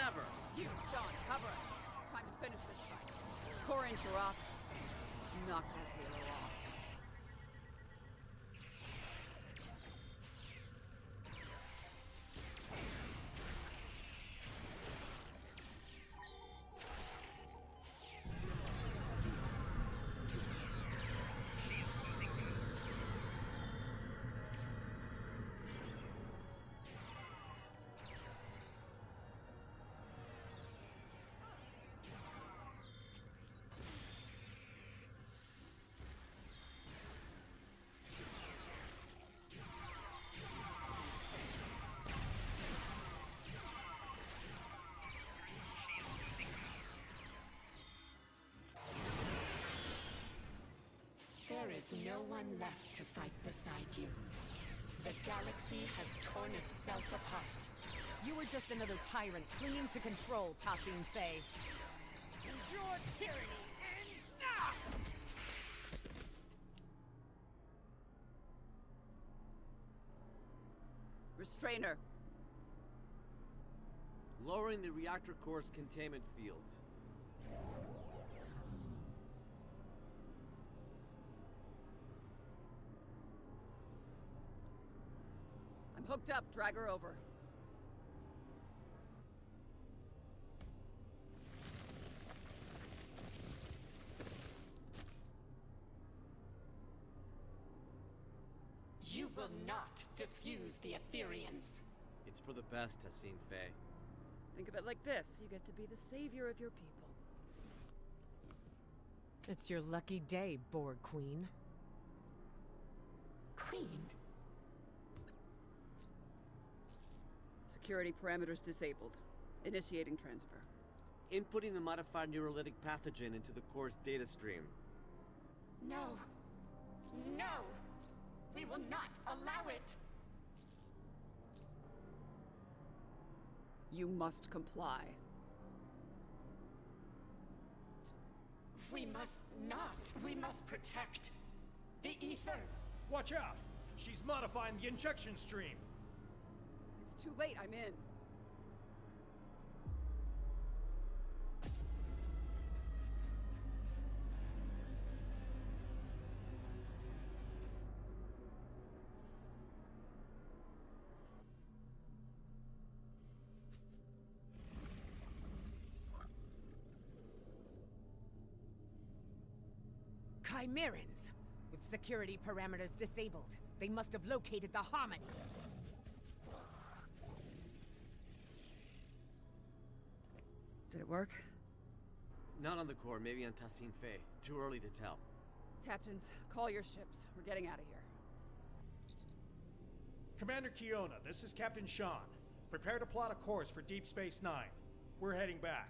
ever!
You, Sean, cover it. It's time to finish this fight. Core interrupt. Knock that halo off.
There is no one left to fight beside you. The galaxy has torn itself apart.
You were just another tyrant clinging to control, Tassine Fey.
And your tyranny ends now!
Restrainer.
Lowering the reactor core's containment field.
I'm hooked up. Drag her over.
You will not defuse the Aetherians.
It's for the best, Tassine Fey.
Think of it like this. You get to be the savior of your people.
It's your lucky day, Borg Queen.
Queen?
Security parameters disabled. Initiating transfer.
Inputting the modified neurolytic pathogen into the core's data stream.
No. No! We will not allow it!
You must comply.
We must not. We must protect the ether.
Watch out! She's modifying the injection stream.
It's too late. I'm in.
Chimerans! With security parameters disabled, they must have located the Harmony.
Did it work?
Not on the core, maybe on Tassine Fey. Too early to tell.
Captains, call your ships. We're getting out of here.
Commander Kiona, this is Captain Sean. Prepare to plot a course for Deep Space Nine. We're heading back.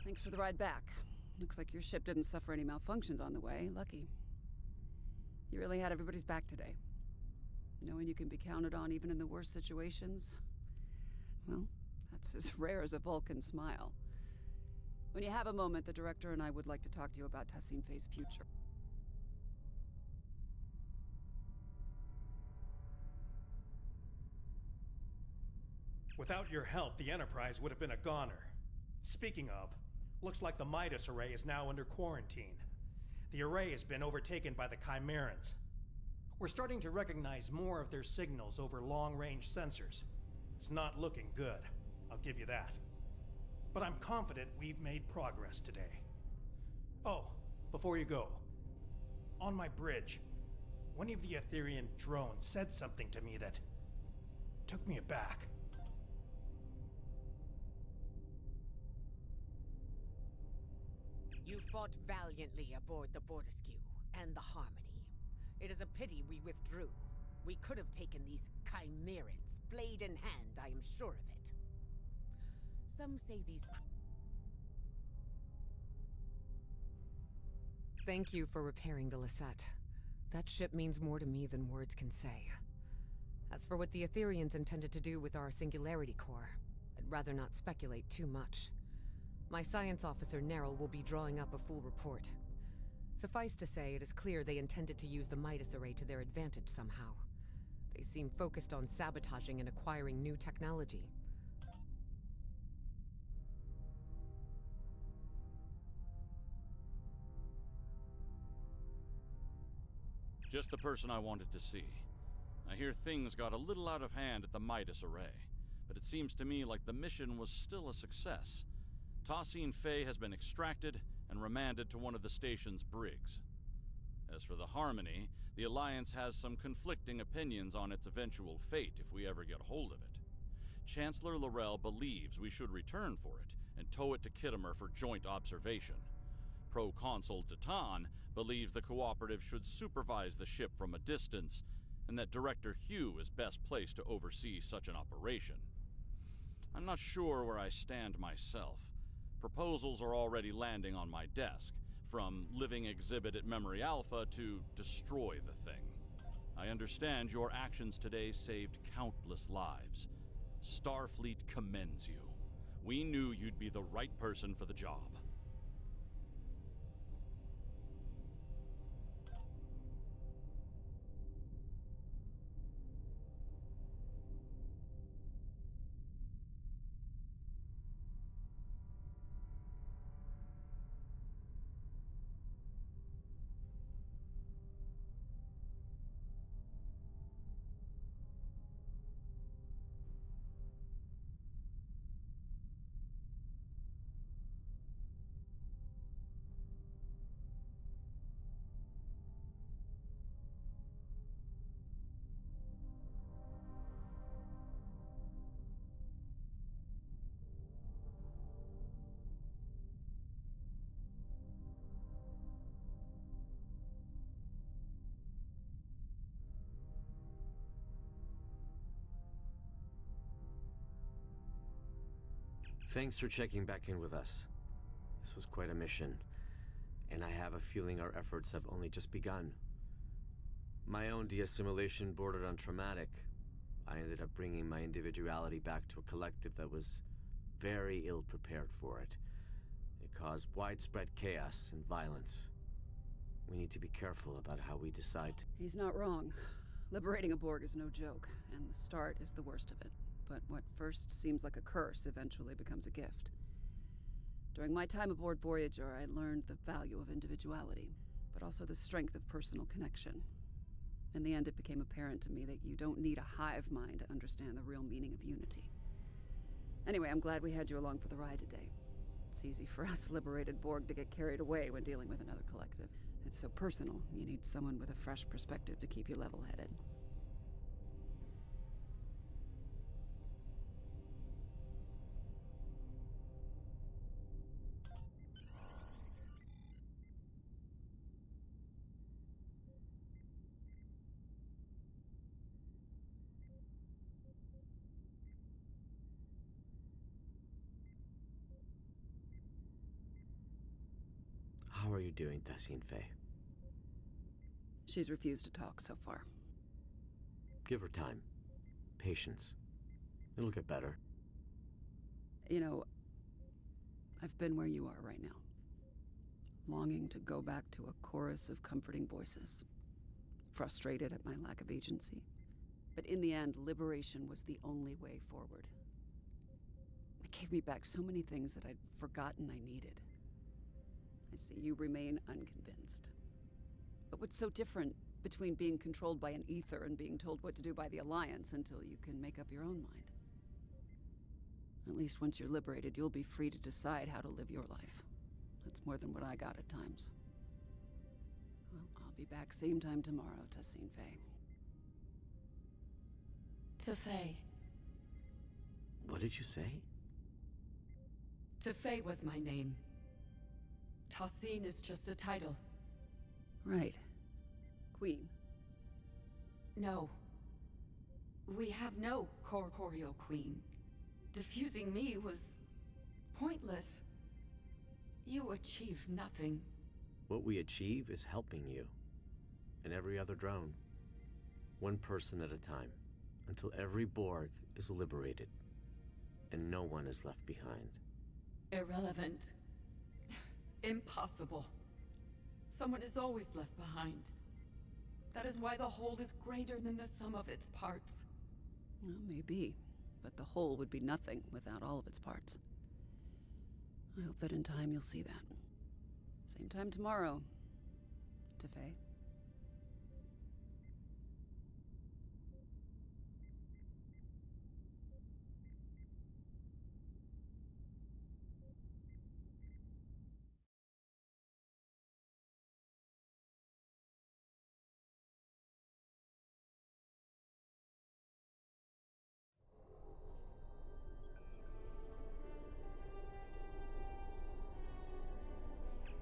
Thanks for the ride back. Looks like your ship didn't suffer any malfunctions on the way. Lucky. You really had everybody's back today. Knowing you can be counted on even in the worst situations. Well, that's as rare as a Vulcan smile. When you have a moment, the director and I would like to talk to you about Tassine Fey's future.
Without your help, the Enterprise would have been a goner. Speaking of, looks like the Midas Array is now under quarantine. The array has been overtaken by the Chimerans. We're starting to recognize more of their signals over long-range sensors. It's not looking good, I'll give you that. But I'm confident we've made progress today. Oh, before you go, on my bridge, one of the Aetherian drones said something to me that took me aback.
You fought valiantly aboard the Bortiskew and the Harmony. It is a pity we withdrew. We could have taken these Chimerans, blade in hand, I am sure of it. Some say these... Thank you for repairing the Lisette. That ship means more to me than words can say. As for what the Aetherians intended to do with our Singularity Core, I'd rather not speculate too much. My science officer, Neril, will be drawing up a full report. Suffice to say, it is clear they intended to use the Midas Array to their advantage somehow. They seem focused on sabotaging and acquiring new technology.
Just the person I wanted to see. I hear things got a little out of hand at the Midas Array, but it seems to me like the mission was still a success. Tassine Pfeil has been extracted and remanded to one of the station's brigs. As for the Harmony, the Alliance has some conflicting opinions on its eventual fate if we ever get hold of it. Chancellor L'Rell believes we should return for it and tow it to Khitomer for joint observation. Proconsul Tatan believes the Cooperative should supervise the ship from a distance, and that Director Hugh is best placed to oversee such an operation. I'm not sure where I stand myself. Proposals are already landing on my desk, from living exhibit at Memory Alpha to destroy the thing. I understand your actions today saved countless lives. Starfleet commends you. We knew you'd be the right person for the job.
Thanks for checking back in with us. This was quite a mission, and I have a feeling our efforts have only just begun. My own de-assimilation bordered on traumatic. I ended up bringing my individuality back to a collective that was very ill prepared for it. It caused widespread chaos and violence. We need to be careful about how we decide to...
He's not wrong. Liberating a Borg is no joke, and the start is the worst of it. But what first seems like a curse eventually becomes a gift. During my time aboard Voyager, I learned the value of individuality, but also the strength of personal connection. In the end, it became apparent to me that you don't need a hive mind to understand the real meaning of unity. Anyway, I'm glad we had you along for the ride today. It's easy for us liberated Borg to get carried away when dealing with another collective. It's so personal, you need someone with a fresh perspective to keep you level-headed.
How are you doing, Tassine Pfeil?
She's refused to talk so far.
Give her time. Patience. It'll get better.
You know, I've been where you are right now. Longing to go back to a chorus of comforting voices. Frustrated at my lack of agency. But in the end, liberation was the only way forward. It gave me back so many things that I'd forgotten I needed. I see you remain unconvinced. But what's so different between being controlled by an ether and being told what to do by the Alliance until you can make up your own mind. At least once you're liberated, you'll be free to decide how to live your life. That's more than what I got at times. Well, I'll be back same time tomorrow, Tassine Faye.
Tefay.
What did you say?
Tefay was my name. Tassine is just a title.
Right. Queen.
No. We have no corporeal queen. Defusing me was pointless. You achieved nothing.
What we achieve is helping you. And every other drone. One person at a time. Until every Borg is liberated. And no one is left behind.
Irrelevant. Impossible. Someone is always left behind. That is why the whole is greater than the sum of its parts.
Well, maybe. But the whole would be nothing without all of its parts. I hope that in time you'll see that. Same time tomorrow, Tefay.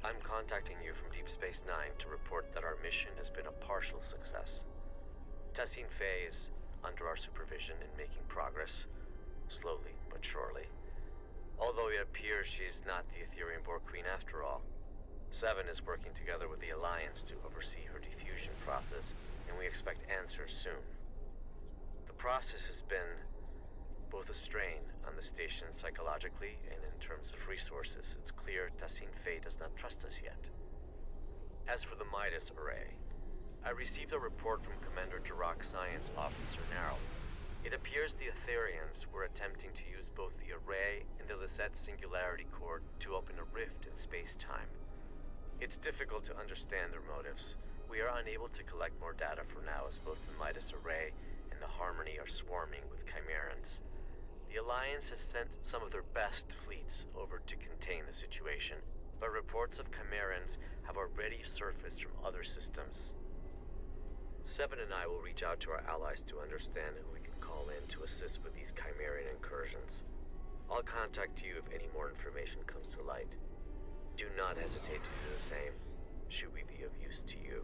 I'm contacting you from Deep Space Nine to report that our mission has been a partial success. Tassine Faye is under our supervision and making progress, slowly but surely. Although it appears she's not the Aetherian Borg Queen after all. Seven is working together with the Alliance to oversee her diffusion process, and we expect answers soon. The process has been both a strain on the station psychologically and in terms of resources. It's clear Tassine Faye does not trust us yet. As for the Midas Array, I received a report from Commander Jirok Science Officer Narrow. It appears the Aetherians were attempting to use both the array and the Lisette Singularity Core to open a rift in space-time. It's difficult to understand their motives. We are unable to collect more data for now, as both the Midas Array and the Harmony are swarming with Chimerans. The Alliance has sent some of their best fleets over to contain the situation, but reports of Chimerans have already surfaced from other systems. Seven and I will reach out to our allies to understand who we can call in to assist with these Chimerian incursions. I'll contact you if any more information comes to light. Do not hesitate to do the same, should we be of use to you.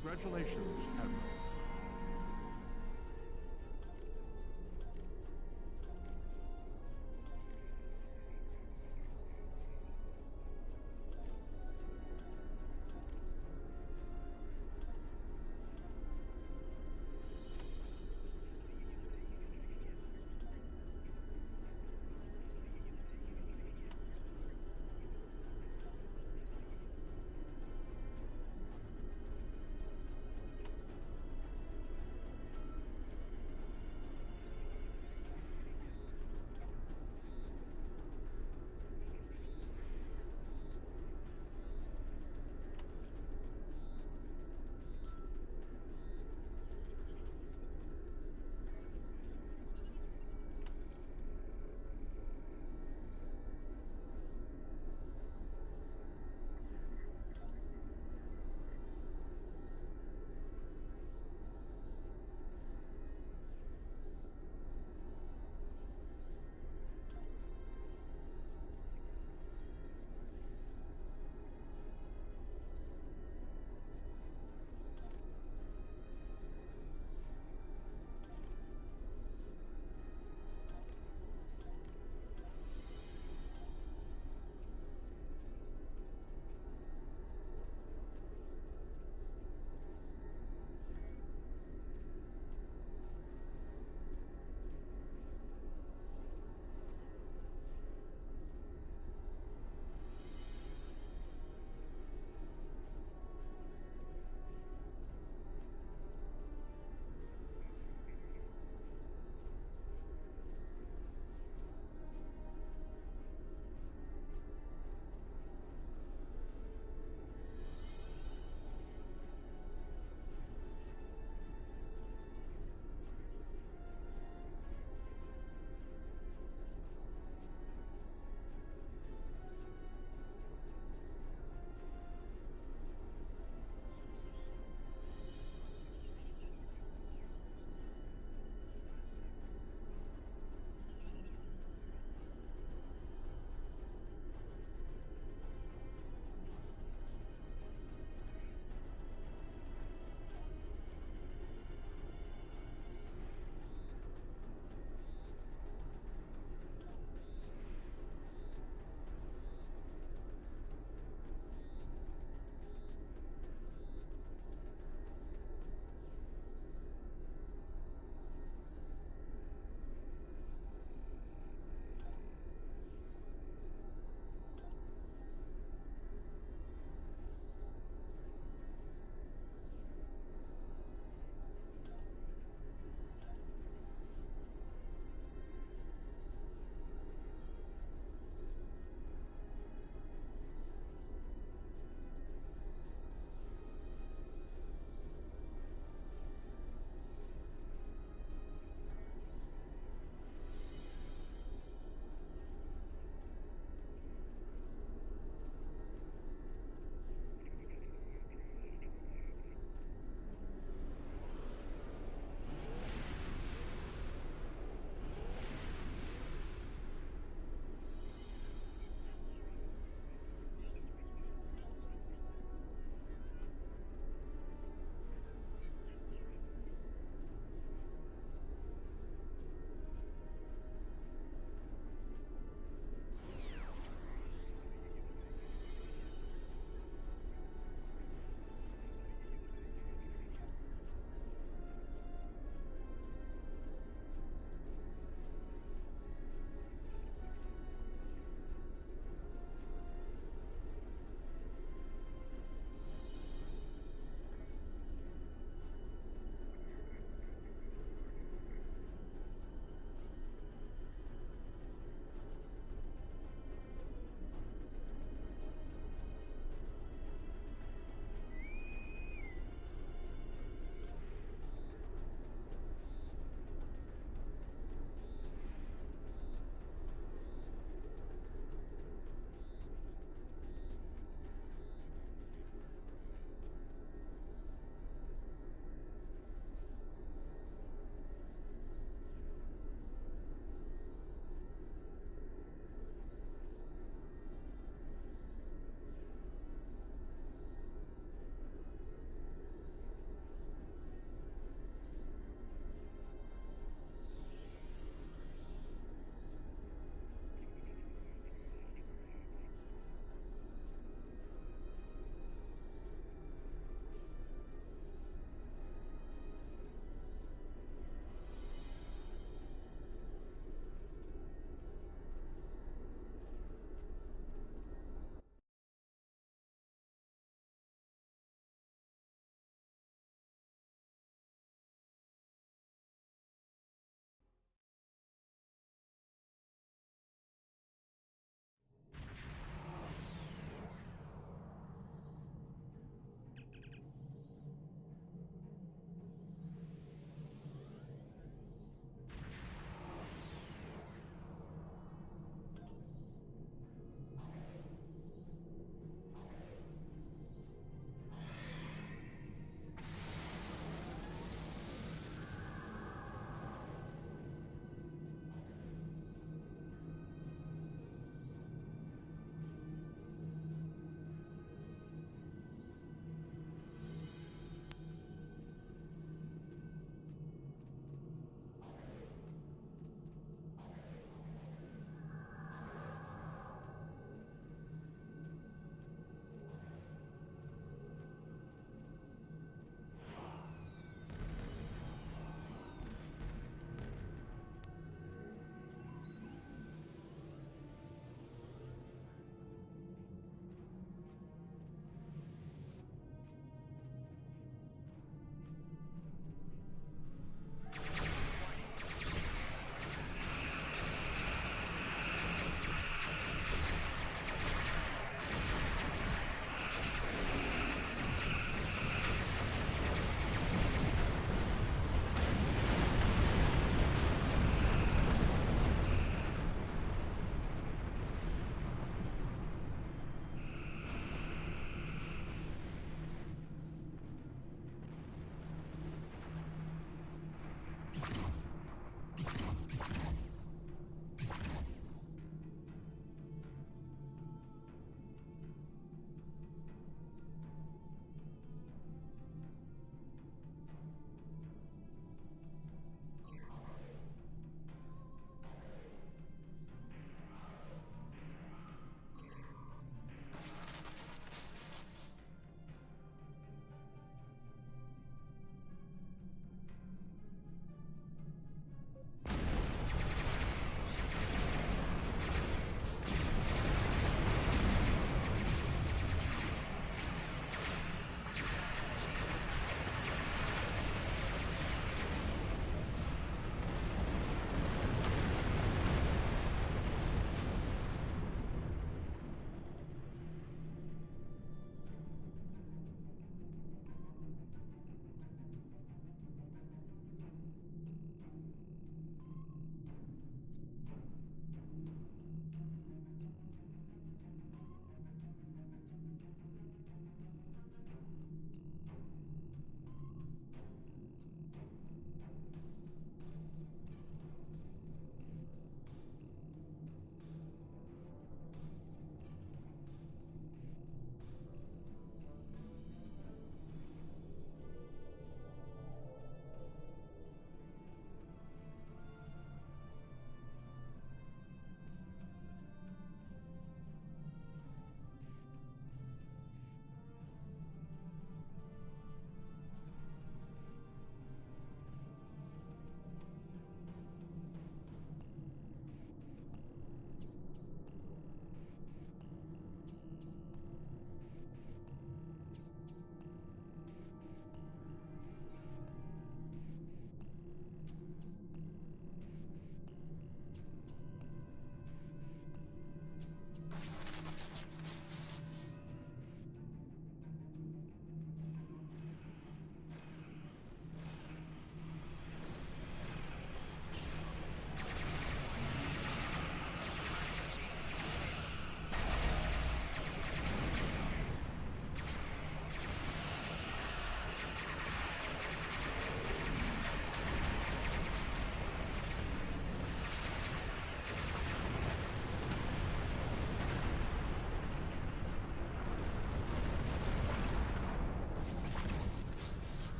Congratulations, Admiral.